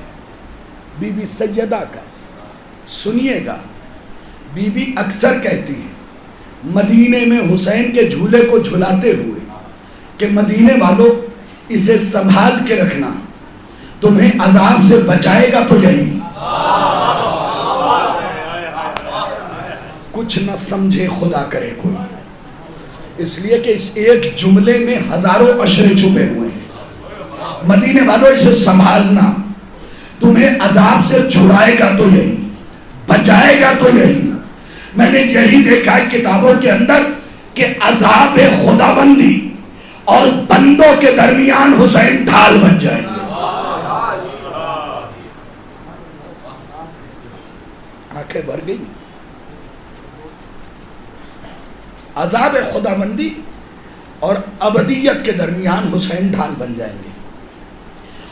بی بی سیدہ کا, سنیے گا. بی بی اکثر کہتی ہے مدینے میں حسین کے جھولے کو جھلاتے ہوئے کہ مدینے والوں اسے سنبھال کے رکھنا, تمہیں عذاب سے بچائے گا تو یہی. کچھ نہ سمجھے خدا کرے کوئی, اس لیے کہ اس ایک جملے میں ہزاروں اشرے چھپے ہوئے ہیں. مدینے والوں اسے سنبھالنا, تمہیں عذاب سے چھڑائے گا تو یہی, بچائے گا تو یہی. میں نے یہی دیکھا ہے کتابوں کے اندر کہ عذاب خداوندی اور بندوں کے درمیان حسین ڈھال بن جائیں گے. آنکھیں بھر گئی. عذاب خداوندی اور ابدیت کے درمیان حسین ڈھال بن جائیں گے.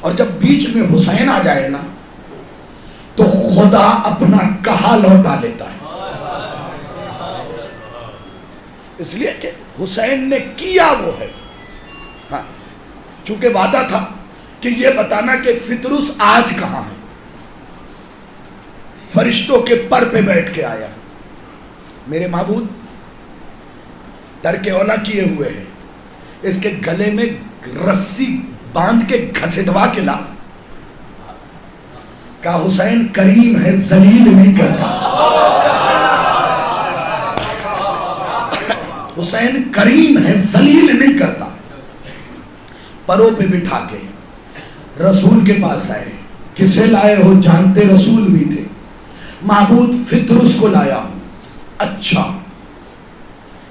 اور جب بیچ میں حسین آ جائے نا خدا اپنا کہا لوٹا لیتا ہے. اس لیے کہ حسین نے کیا وہ ہے. ہاں چونکہ وعدہ تھا کہ یہ بتانا کہ فطرس آج کہاں ہے. فرشتوں کے پر پہ بیٹھ کے آیا. میرے معبود ترک اولا کیے ہوئے ہیں, اس کے گلے میں رسی باندھ کے گھسٹوا کے لا. کہا حسین کریم ہے ذلیل نہیں کرتا. حسین کریم ہے ذلیل نہیں کرتا. پروں پہ بٹھا کے رسول کے پاس آئے. کسے لائے ہو؟ جانتے رسول بھی تھے. معبود فطرس کو لایا ہوں. اچھا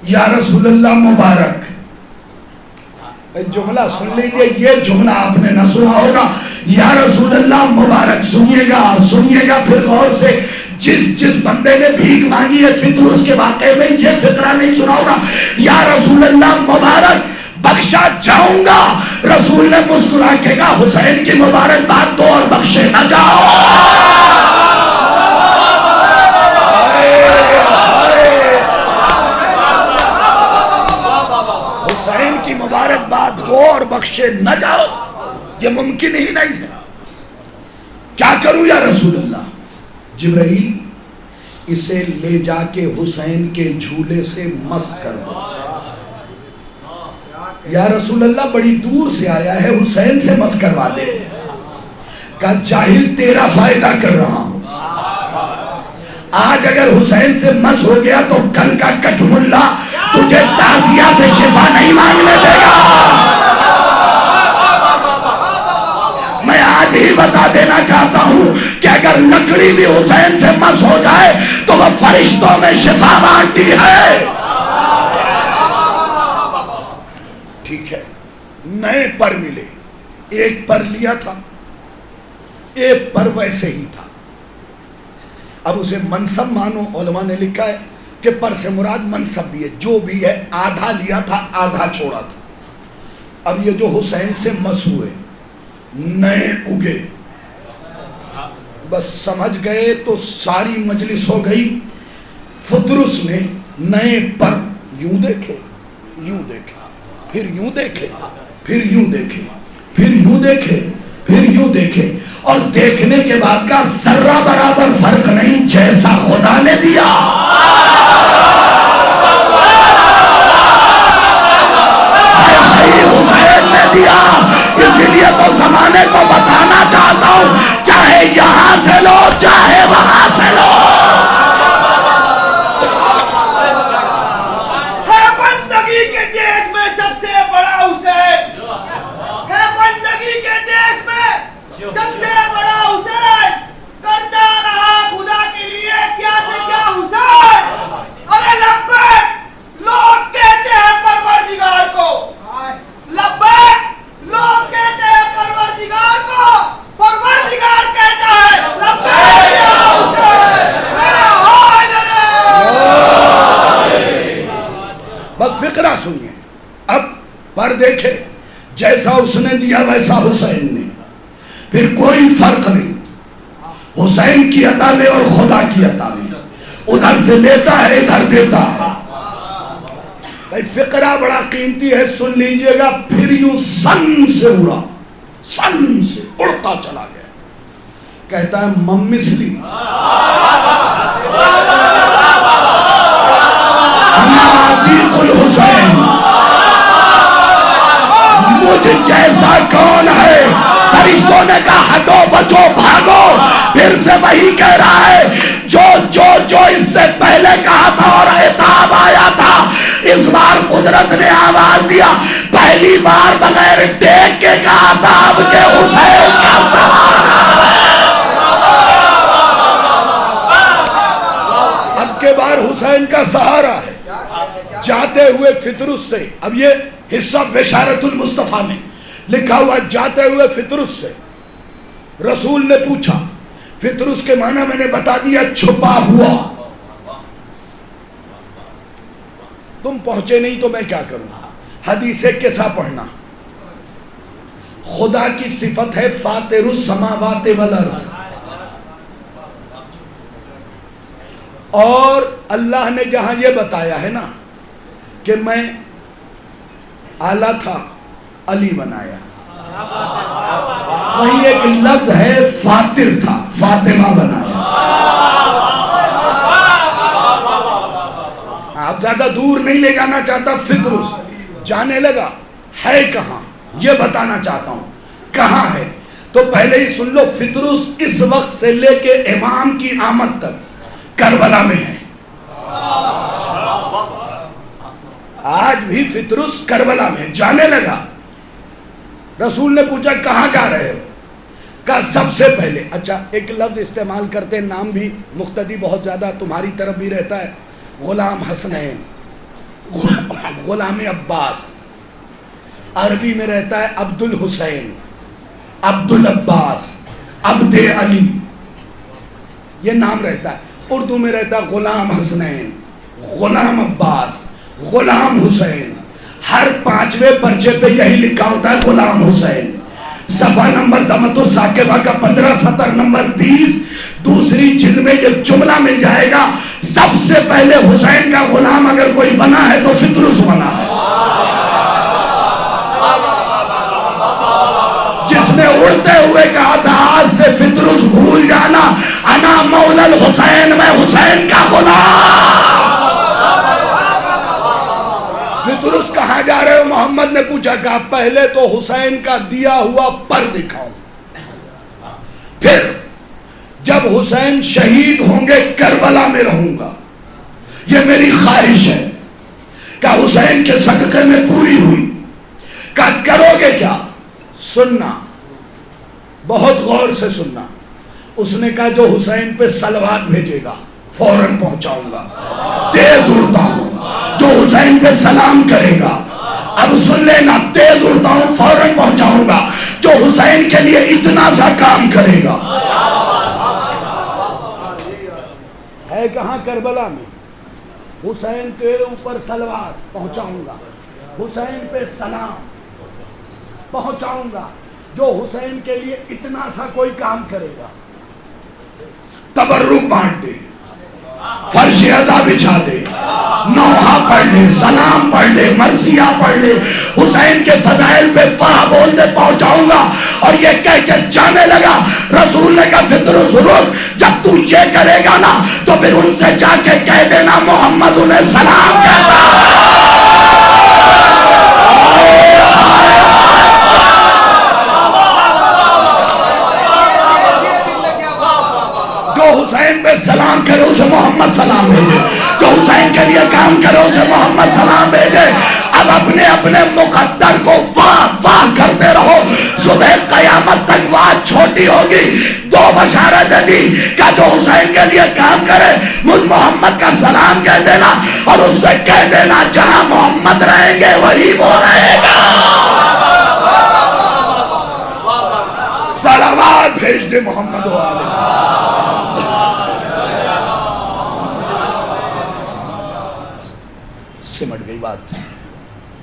یا رسول اللہ مبارک. جملہ سن لیجئے, یہ جملہ آپ نے نہ سنا ہوگا. یا رسول اللہ مبارک. سنیے گا سنیے گا پھر غور سے. جس بندے نے بھیک مانگی ہے فطرس کے واقعے میں یہ فقرہ نہیں سنا ہوگا. یا رسول اللہ مبارک بخشا جاؤں گا. رسول نے مسکرا کے کہا حسین کی مبارک بات دو اور بخشے نہ جاؤ. حسین کی مبارک بات دو اور بخشے نہ جاؤ, یہ ممکن ہی نہیں ہے. کیا کروں یا رسول اللہ؟ جبرائیل اسے لے جا کے حسین کے جھولے سے مس کر دو. یا رسول اللہ بڑی دور سے آیا ہے, حسین سے مس کروا دے. کہا جاہل تیرا فائدہ کر رہا ہوں. آج اگر حسین سے مس ہو گیا تو کل کا کٹ ملا تجھے تعزیہ سے شفا نہیں مانگنے دے گا. میں آج ہی بتا دینا چاہتا ہوں کہ اگر لکڑی بھی حسین سے مس ہو جائے تو وہ فرشتوں میں شفا بانٹتی ہے. ٹھیک ہے, نئے پر ملے. ایک پر لیا تھا, ایک پر ویسے ہی تھا. اب اسے منصب مانو. علماء نے لکھا ہے کہ پر سے مراد منصب بھی ہے. جو بھی ہے آدھا لیا تھا آدھا چھوڑا تھا. اب یہ جو حسین سے مس ہوئے نئے اگے, بس سمجھ گئے تو ساری مجلس ہو گئی. فطرس نے نئے پر یوں دیکھے, یوں دیکھے, پھر یوں دیکھے, پھر یوں دیکھے, پھر یوں دیکھے, پھر یوں دیکھے, اور دیکھنے کے بعد کا ذرہ برابر فرق نہیں جیسا خدا نے دیا. ایسا ہی حسین نے دیا. اسی لیے تو زمانے کو بتانا چاہتا ہوں, چاہے یہاں سے لو چاہے وہاں سے لو. سنیے اب پر دیکھے, جیسا اس نے دیا ویسا حسین نے. پھر کوئی فرق نہیں حسین کی عطا میں اور خدا کی عطا میں. ادھر سے لیتا ہے ادھر دیتا ہے. بھائی فقرہ بڑا قیمتی ہے, سن لیجئے گا. پھر یوں سن سے اڑا, سن سے اڑتا چلا گیا. کہتا ہے ممثلی نادیق الحسین, مجھ جیسا کون ہے؟ فرشتوں نے کہا ہٹو بچو بھاگو. پھر سے وہی کہہ رہا ہے جو اس سے پہلے کہا تھا اور عتاب آیا تھا. اس بار قدرت نے آواز دیا, پہلی بار بغیر ٹیک کے کہا تھا اب کے حسین کا سہارا. اب کے بار حسین کا سہارا ہے. جاتے ہوئے فطرس سے, اب یہ حصہ بشارت المصطفیٰ میں لکھا ہوا, جاتے ہوئے فطرس سے رسول نے پوچھا. فطرس کے معنی میں نے بتا دیا, چھپا ہوا. تم پہنچے نہیں تو میں کیا کروں. حدیث قصہ پڑھنا. خدا کی صفت ہے فاطر السماوات والارض. اور اللہ نے جہاں یہ بتایا ہے نا کہ میں اعلیٰ تھا علی بنایا، وہی ایک لفظ ہے فاطر تھا فاطمہ بنایا. آپ زیادہ دور نہیں لے جانا چاہتا، فطرس جانے لگا ہے کہاں یہ بتانا چاہتا ہوں کہاں ہے. تو پہلے ہی سن لو، فطرس اس وقت سے لے کے امام کی آمد تک کربلا میں ہے. آج بھی فطرس کربلا میں جانے لگا. رسول نے پوچھا کہاں جا رہے ہو؟ کہا سب سے پہلے. اچھا ایک لفظ استعمال کرتے، نام بھی مقتدی بہت زیادہ تمہاری طرف بھی رہتا ہے، غلام حسنین، غلام عباس. عربی میں رہتا ہے عبد الحسین، عبد العباس، عبد علی، یہ نام رہتا ہے. اردو میں رہتا ہے غلام حسنین، غلام عباس، غلام حسین. ہر 5ویں پرچے پہ یہی لکھا ہوتا ہے غلام حسین. صفحہ نمبر دمت الثاقبہ کا 15 سطر نمبر 20 دوسری جلد میں یہ جملہ مل جائے گا. سب سے پہلے حسین کا غلام اگر کوئی بنا ہے تو فطرس بنا ہے، جس نے اڑتے ہوئے کہا تھا آج سے فطرس بھول جانا، انا مولا الحسین، میں حسین کا غلام. فطرس کہاں جا رہے ہو؟ محمد نے پوچھا. کہا پہلے تو حسین کا دیا ہوا پر دکھاؤں، پھر جب حسین شہید ہوں گے کربلا میں رہوں گا، یہ میری خواہش ہے. کہ حسین کے صدقے میں پوری ہوئی. کہ کرو گے کیا؟ سننا، بہت غور سے سننا. اس نے کہا جو حسین پہ صلوات بھیجے گا فوراً پہنچاؤں گا، تیز اڑتا ہوں. جو حسین پہ سلام کرے گا، اب سن لینا، تیز اڑتا ہوں فوراً پہنچاؤں گا. جو حسین کے لیے اتنا سا کام کرے گا. ہے کہاں؟ کربلا میں. حسین کے اوپر صلوات پہنچاؤں گا، حسین پہ سلام پہنچاؤں گا. جو حسین کے لیے اتنا سا کوئی کام کرے گا، تبرک بانٹ دے، فرش عزا بچھا دے، نوحہ پڑھ لے، سلام پڑھ لے، مرثیہ پڑھ لے، حسین کے فضائل پہ فاہ بول دے، پہنچاؤں گا. اور یہ کہہ کے جانے لگا. رسول نے کہا فطرس رک، جب تو یہ کرے گا نا تو پھر ان سے جا کے کہہ دینا محمد انہیں سلام کہتا. جو حسین پہ سلام کرے اسے محمد سلام بھیجے، جو حسین کے لیے کام کرے اسے محمد سلام بھیجے. اب اپنے اپنے مقدر کو واہ واہ کرتے رہو. صبح قیامت تک بات چھوٹی ہوگی. 2 بشارتیں دی کہ جو حسین کے لیے کام کرے مجھ محمد کا سلام کہہ دینا، اور اس سے کہہ دینا جہاں محمد رہیں گے وہی وہ رہے گا. صلوات بھیج دے محمد و آلہ. سمٹ گئی بات.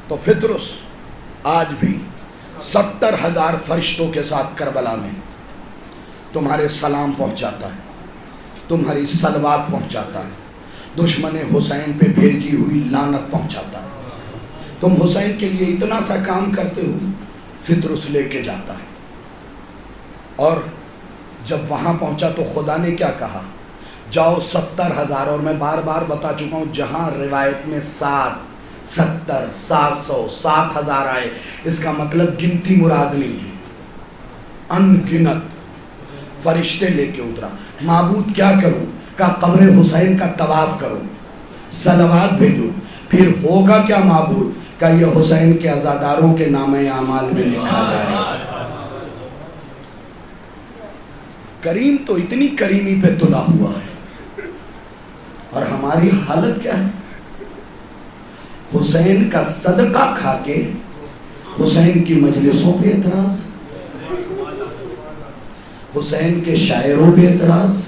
تو فطرس آج بھی 70,000 فرشتوں کے ساتھ کربلا میں تمہارے سلام پہنچاتا ہے، تمہاری صلوات پہنچاتا ہے، دشمن حسین پہ بھیجی ہوئی لعنت پہنچاتا ہے. تم حسین کے لیے اتنا سا کام کرتے ہو، فطرس لے کے جاتا ہے. اور جب وہاں پہنچا تو خدا نے کیا کہا؟ جاؤ 70,000. اور میں بار بار بتا چکا ہوں، جہاں روایت میں 7، 70، 700، 7,000 آئے، اس کا مطلب گنتی مراد نہیں ہے. ان گنت فرشتے لے کے اترا. معبود کیا کروں؟ کہ قبر حسین کا طواف کرو، صلوات بھیجو. پھر ہوگا کیا معبود؟ کہ یہ حسین کے عزاداروں کے نام اعمال میں لکھا جائے. کریم تو اتنی کریمی پہ تلا ہوا ہے، اور ہماری حالت کیا ہے؟ حسین کا صدقہ کھا کے حسین کی مجلسوں پہ اعتراض، حسین کے شاعروں پہ اعتراض،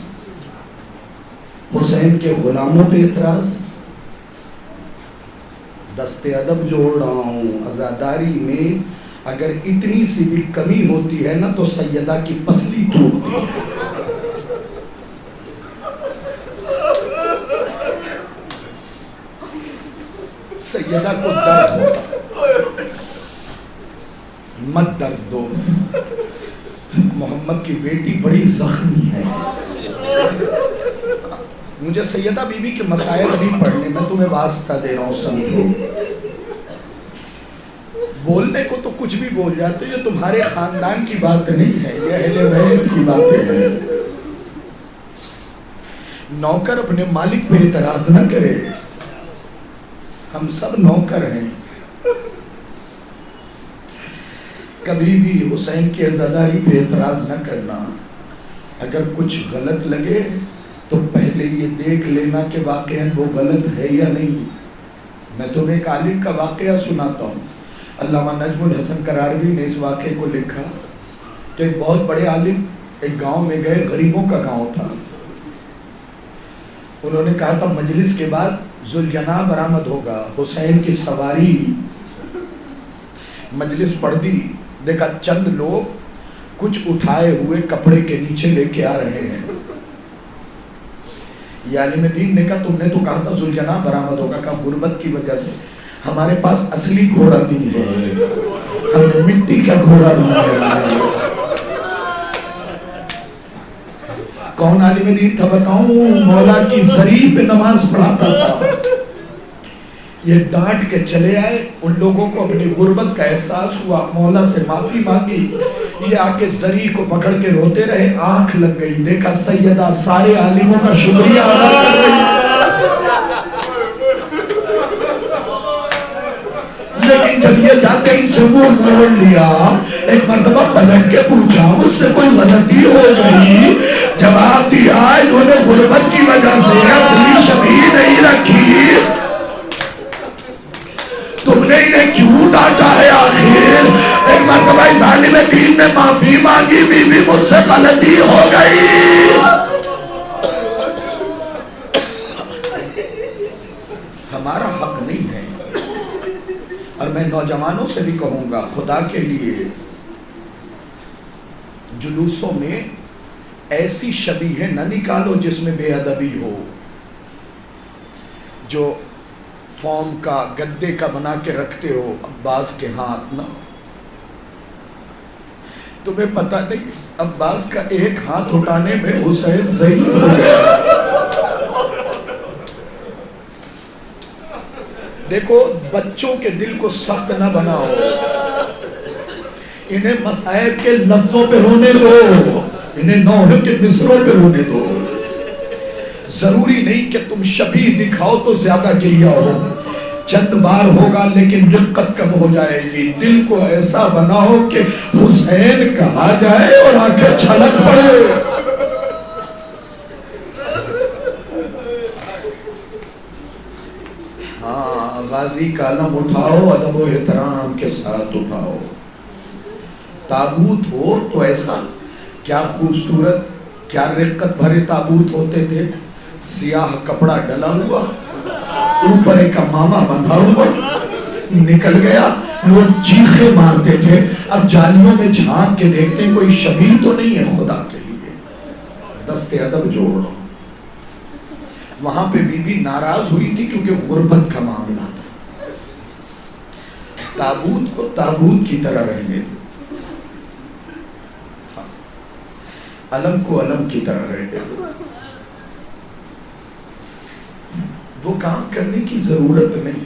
حسین کے غلاموں پہ اعتراض. دست ادب جوڑ رہا ہوں، عزاداری میں اگر اتنی سی بھی کمی ہوتی ہے نا تو سیدہ کی پسلی ٹوٹتی ہے. سیدہ کو درد ہوتا، مت درد دو، محمد کی بیٹی بڑی زخمی ہے. مجھے سیدہ بی بی کے مسائل نہیں پڑھنے، میں تمہیں واسطہ دے رہا ہوں، سمجھو. بولنے کو تو کچھ بھی بول جاتے، یہ تمہارے خاندان کی بات نہیں ہے، یہ اہل بیت کی باتیں ہیں. نوکر اپنے مالک پہ اعتراض نہ کرے، ہم سب نوکر ہیں. کبھی بھی حسین کی عزاداری پہ اعتراض نہ کرنا. اگر کچھ غلط لگے تو پہلے یہ دیکھ لینا کہ واقعاً وہ غلط ہے یا نہیں. میں تمہیں ایک عالم کا واقعہ سناتا ہوں. علامہ نجم الحسن قراروی نے اس واقعے کو لکھا کہ ایک بہت بڑے عالم ایک گاؤں میں گئے، غریبوں کا گاؤں تھا. انہوں نے کہا تھا مجلس کے بعد ذوالجناح برآمد ہوگا، حسین کی سواری. مجلس پڑھ دی، دیکھا چند لوگ کچھ اٹھائے ہوئے کپڑے کے نیچے لے کے آ رہے ہیں. یہ عالم دین نے کہا تم نے تو کہا تھا ذوالجناح برآمد ہوگا. کہا غربت کی وجہ سے ہمارے پاس اصلی گھوڑا نہیں ہے، ہم نے مٹی کا گھوڑا بنایا ہے. کون عالم دین تھا بتاؤں؟ مولا کی زری پہ نماز پڑھاتا تھا. یہ ڈانٹ کے چلے آئے، ان لوگوں کو اپنی غربت کا احساس ہوا، مولا سے معافی مانگی. یہ آ کے زری کو پکڑ کے روتے رہے، آنکھ لگ گئی، دیکھا سیدہ سارے عالموں کا شکریہ ادا کر رہی. لیکن جب یہ جاتے ان سے منہ موڑ لیا، ایک مرتبہ پلٹ کے پوچھا مجھ سے کوئی غلطی ہو گئی؟ جواب دیا انہوں نے غربت کی وجہ سے اصلی شبیہ نہیں رکھی. تم نے انہیں کیوں ڈانٹا ہے آخر؟ ایک مرتبہ اس عالم دین نے معافی مانگی، بی بی مجھ سے غلطی ہو گئی. ہمارا حق نہیں ہے. اور میں نوجوانوں سے بھی کہوں گا خدا کے لیے جلوسوں میں ایسی شبیہیں نہ نکالو جس میں بے ادبی ہو. جو فارم کا گدے کا بنا کے رکھتے ہو عباس کے ہاتھ نہ، تمہیں پتہ نہیں عباس کا ایک ہاتھ اٹھانے میں حسین ضعیف ہو گیا. دیکھو بچوں کے دل کو سخت نہ بناؤ، انہیں مصائب کے لفظوں پہ رونے دو، انہیں نوحہ کے مصروں پہ رونے دو. ضروری نہیں کہ تم شبیہ دکھاؤ تو زیادہ گریہ ہو، چند بار ہوگا لیکن رقت کم ہو جائے گی. دل کو ایسا بناؤ کہ حسین کہا جائے اور آنکھیں چھلک پڑے. ہاں غازی کا علم اٹھاؤ، ادب و احترام کے ساتھ اٹھاؤ. تابوت ہو تو ایسا کیا خوبصورت، کیا رقت بھرے تابوت ہوتے تھے. سیاہ کپڑا ڈلا ہوا، اوپر ایک امامہ بندھا ہوا، نکل گیا، لوگ چیخے مارتے تھے. اب جالیوں میں جھانک کے دیکھتے ہیں کوئی شبیہ تو نہیں ہے. خدا کے لیے دست ادب جوڑو. وہاں پہ بی بی ناراض ہوئی تھی کیونکہ غربت کا معاملہ تھا. تابوت کو تابوت کی طرح رہنے دو، علم کو علم کی طرح رہنے دو. وہ کام کرنے کی ضرورت نہیں،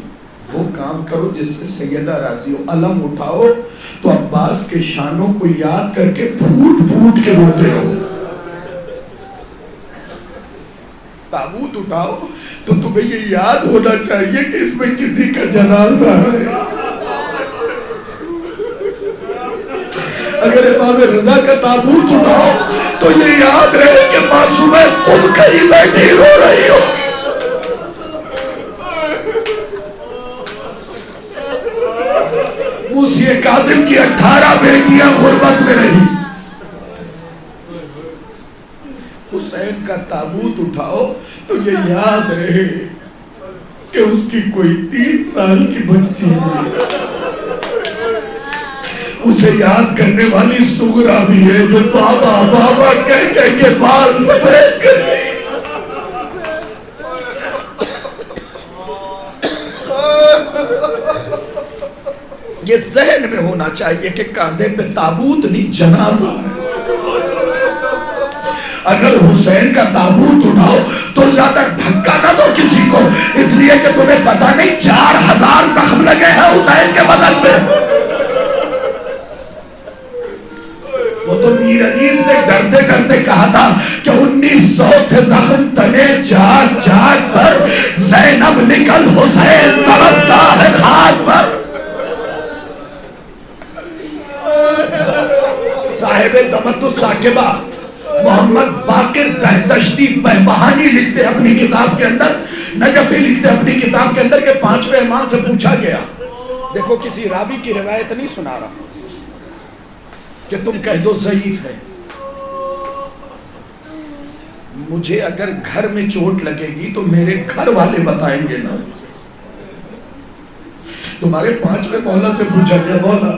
وہ کام کرو جس سے سیدہ راضی ہو. علم اٹھاؤ تو عباس کے شانوں کو یاد کر کے پھوٹ پھوٹ کے روتے رہو. تابوت اٹھاؤ تو تمہیں یہ یاد ہونا چاہیے کہ اس میں کسی کا جنازہ ہے. اگر امام رضا کا تابوت اٹھاؤ تو یہ یاد رہے کہ معصومہ خود کہیں بیٹھی رو رہی ہو. موسیٰ کاظم کی 18 بیٹیاں غربت میں رہی. حسین کا تابوت اٹھاؤ تو یہ یاد رہے کہ اس کی کوئی 3 سال کی بچی ہے. اسے یاد کرنے والی سغرا بھی ہے جو بابا بابا کہہ کہہ کے بال سفید کر گئی. یہ ذہن میں ہونا چاہیے کہ کاندھے پہ تابوت نہیں جنازہ ہے. اگر حسین کا تابوت اٹھاؤ تو زیادہ دھکا نہ دو کسی کو، اس لیے کہ تمہیں پتہ نہیں 4000 زخم لگے ہیں حسین کے بدن پہ. وہ تو میر انیس نے ڈرتے ڈرتے کہا تھا کہ 1900 تھے زخم تنے جاگ جاگ پر، زینب نکل حسین تڑپتا ہے خاک پر. صاحب دمت الثاقبہ محمد باقر دہتشتی بہبہانی لکھتے اپنی کتاب کے اندر، نجفی لکھتے اپنی کتاب کے اندر کہ 5ویں امام سے پوچھا گیا، دیکھو کسی راوی کی روایت نہیں سنا رہا کہ تم کہہ دو ضعیف ہے، مجھے اگر گھر میں چوٹ لگے گی تو میرے گھر والے بتائیں گے نا. تمہارے 5ویں مولا سے پوچھا گیا، مولا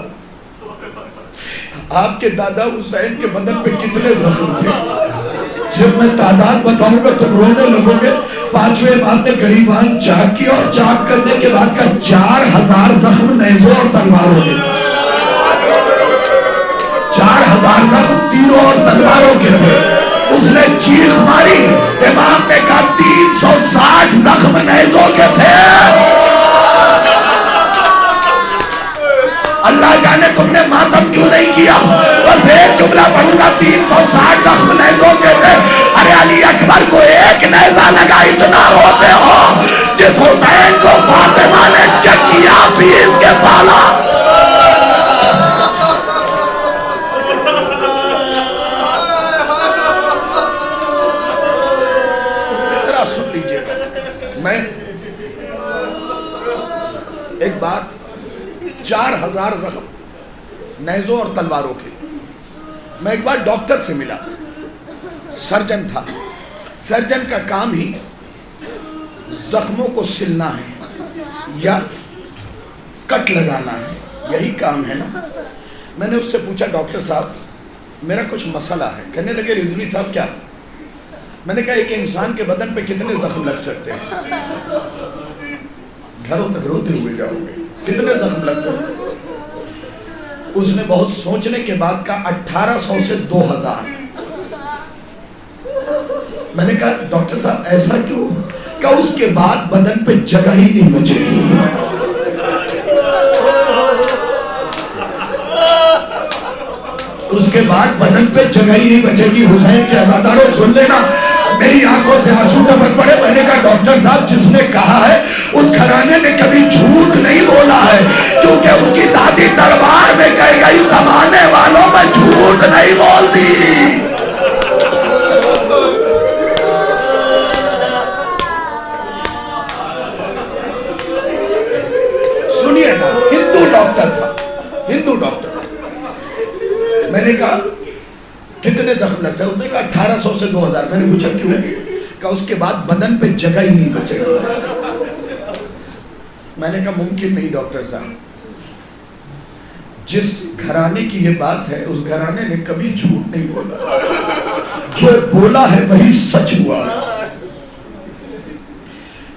آپ کے دادا حسین کے بدن پہ کتنے زخم تھے؟ صرف میں تعداد بتاؤں گا تم رونے لگو گے. 5ویں امام نے غریبان چاک کی اور چاک کرنے کے بعد کا 4000 زخم نیزوں اور تلواروں کے، 4000 زخم تیروں اور تلواروں کے تھے. اس نے چیخ ماری، امام نے کہا 360 زخم نیزوں کے تھے. اللہ جانے تم نے ماتم کیوں نہیں کیا. بس ایک جملہ پڑھوں گا، 360 زخم نیزوں کے تھے. ارے علی اکبر کو ایک نیزہ لگا اتنا روتے ہو جس حسین کو فاطمہ نے چکیا پیس کے پالا. ذرا سن لیجئے، میں ایک بات، 4000 زخم نیزوں اور تلواروں کے. میں ایک بار ڈاکٹر سے ملا، سرجن تھا. سرجن کا کام ہی زخموں کو سلنا ہے یا کٹ لگانا ہے، یہی کام ہے نا. میں نے اس سے پوچھا ڈاکٹر صاحب میرا کچھ مسئلہ ہے. کہنے لگے رضوی صاحب کیا؟ میں نے کہا ایک انسان کے بدن پہ کتنے زخم لگ سکتے ہیں؟ گھروں تک روتے ہوئے جاؤ گے، کتنے زخم لگ سکتے ہیں؟ اس نے بہت سوچنے کے بعد کہا 1800 سے 2000. میں نے کہا ڈاکٹر صاحب ایسا کیوں؟ کہ اس کے بعد بدن پہ جگہ ہی نہیں بچے گی. اس کے بعد بدن پہ جگہ ہی نہیں بچے گی. حسین کے عزاداروں سن لینا، میری آنکھوں سے آنسو ٹپک پڑے. میں نے کہا ڈاکٹر صاحب جس نے کہا ہے اس گھرانے نے کبھی جھوٹ نہیں بولا ہے، کیونکہ اس کی دادی دربار میں کہہ گئی زمانے والوں میں جھوٹ نہیں بولتی. سنیے نا، ہندو ڈاکٹر تھا، ہندو ڈاکٹر. میں نے کہا کتنے زخم لگ سکتے؟ اس نے کہا 1800 سے 2000. میں نے پوچھا کیوں؟ کہا اس کے بعد بدن پہ جگہ ہی نہیں بچے گا. میں نے کہا ممکن نہیں ڈاکٹر صاحب، جس گھرانے کی یہ بات ہے اس گھرانے نے کبھی جھوٹ نہیں بولا، جو بولا ہے وہی سچ ہوا.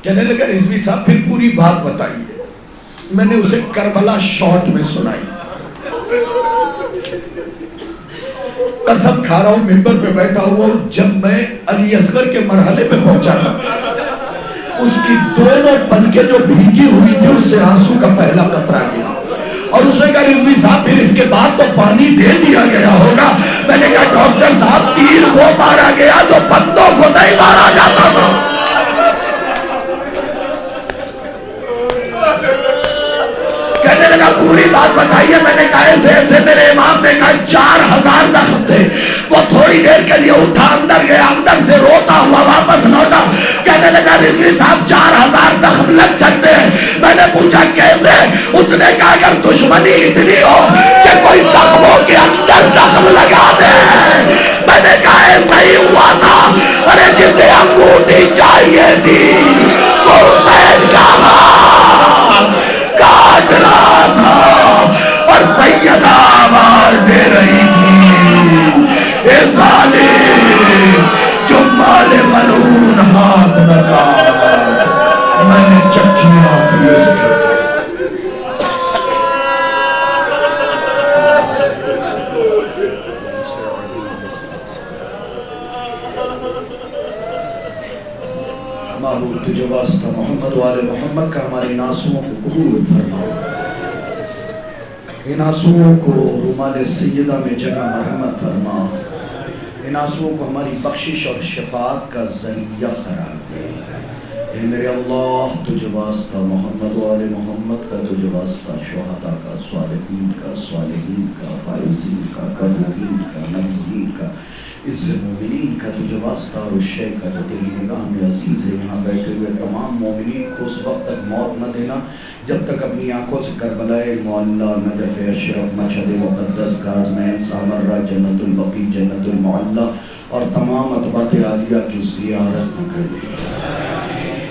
کہنے لگا رضوی صاحب پھر پوری بات بتائیے. میں نے اسے کربلا شارٹ میں سنائی. قسم کھا رہا ہوں ممبر پہ بیٹھا ہوا ہوں، جب میں علی اصغر کے مرحلے پہ پہنچا تھا اس کی دونوں پلکیں جو بھیگی ہوئی تھی اس سے آنسو کا پہلا قطرہ گیا. اور اس نے کہا رضوی صاحب پھر اس کے بعد تو پانی دے دیا گیا ہوگا. میں نے کہا ڈاکٹر صاحب تیر وہ مارا گیا جو بندوں کو نہیں مارا جاتا تھا. کہنے لگا پوری بات بتائیے. میں نے کہا ایسے ایسے. میرے امام نے کہا 4000 زخم تھے. وہ تھوڑی دیر کے لیے اٹھا اندر گیا، اندر سے روتا ہوا واپس لوٹا. کہنے لگا رضوی صاحب 4000 زخم لگ سکتے ہیں. میں نے پوچھا کیسے؟ اس نے کہا اگر دشمنی اتنی ہو کہ کوئی زخموں کے اندر زخم لگا دے. میں نے کہا ایسا ہی ہوا تھا. ارے جسے انگوٹھی چاہیے تھی وہ حسین کا کاٹ رہا تھا اور سیدہ آواز دے رہی تھی اے ظالم جو مال ملعون ہاتھ میں کاٹ میں نے چکیاں پیس کر. محمد و آل محمد کا ہمارے ان آنسوؤں کو قبول فرماؤ، ان آنسوؤں کو رومال سیدہ میں جگہ مرحمت فرما، ان آنسوؤں کو ہماری بخشش اور شفاعت کا ذریعہ قرار دے۔ اے میرے اللہ تجھے واسطہ محمد و آل محمد کا، تجھے واسطہ شہداء کا، صالحین کا، صالحین کا، فائزین کا، کرمین کا، نبیین کا، عز مومنین کا، تجھے واسطہ اور اس شے کا جو تیری نگاہ میں عزیز ہے۔ یہاں بیٹھے ہوئے تمام مومنین کو اس وقت تک موت نہ دینا جب تک اپنی آنکھوں سے کربلائے معلیٰ، نجف اشرف، مشہد مقدس، کاظمین، سامرہ، جنت البقیع، جنت المعلیٰ اور تمام اطباط عالیہ کی زیارت نہ کر دے۔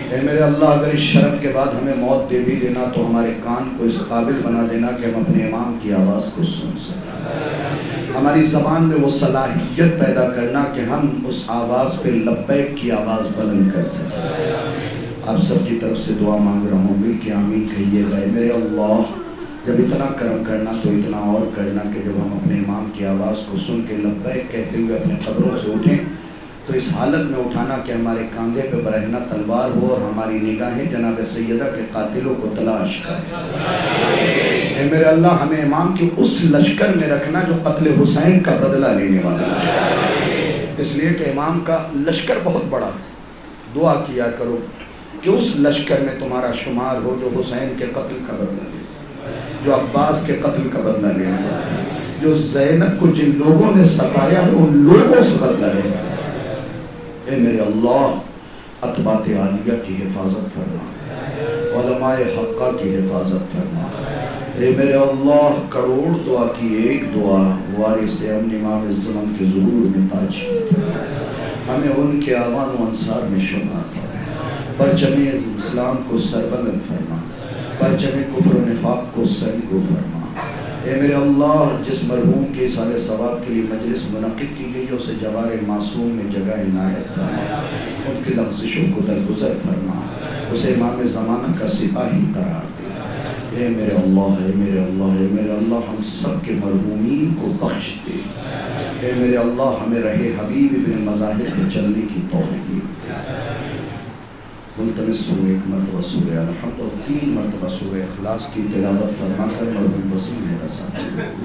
اے میرے اللہ اگر اس شرف کے بعد ہمیں موت دے بھی دینا تو ہمارے کان کو اس قابل بنا دینا کہ ہم اپنے امام کی آواز کو سن سکیں، ہماری زبان میں وہ صلاحیت پیدا کرنا کہ ہم اس آواز پہ لبیک کی آواز بلند کر سکیں۔ آپ سب کی طرف سے دعا مانگ رہا ہوں، مل کے آمین کہیے گا۔ میرے اللہ جب اتنا کرم کرنا تو اتنا اور کرنا کہ جب ہم اپنے امام کی آواز کو سن کے لبیک کہتے ہوئے اپنے قبروں سے اٹھیں تو اس حالت میں اٹھانا کہ ہمارے کاندھے پہ برہنہ تلوار ہو اور ہماری نگاہیں جناب سیدہ کے قاتلوں کو تلاش کریں۔ اے میرے اللہ ہمیں امام کی اس لشکر میں رکھنا جو قتل حسین کا بدلہ لینے والا ہے، اس لیے کہ امام کا لشکر بہت بڑا ہے۔ دعا کیا کرو کہ اس لشکر میں تمہارا شمار ہو جو حسین کے قتل کا بدلہ لے، جو عباس کے قتل کا بدلہ لینے والا ہے، جو زینب کو جن لوگوں نے ستایا ہے ان لوگوں سے بدلہ لے۔ اے میرے اللہ اطباط عالیہ کی حفاظت فرما، علماء حقہ کی حفاظت فرما۔ اے میرے اللہ کروڑ دعا کی ایک دعا وارث امن امام الزمن کے ظہور میں تاج ہمیں ان کے آوان و انصار میں شمار فرما، پرچم اسلام کو سربلند فرما، پرچم کفر و نفاق کو سرنگو فرما۔ اے میرے اللہ جس مرحوم کے سال ثواب کے لیے مجلس منعقد کی گئی اسے جوار معصوم میں جگہ عنایت فرما، ان کی لغزشوں کو درگزر فرما، اسے امام زمانہ کا سپاہی قرار دے۔ اے میرے اللہ، اے میرے اللہ، اے میرے اللہ ہم سب کے مرحومین کو بخش دے۔ اے میرے اللہ ہمیں رہے حبیب ابن مظاہر سے چلنے کی توفیق دے۔ ملتمس سورہ ایک مرتبہ سورہ الحمد اور 3 مرتبہ سورہ اخلاص کی تلاوت فرما کر مرحوم وسیم ہے رسالہ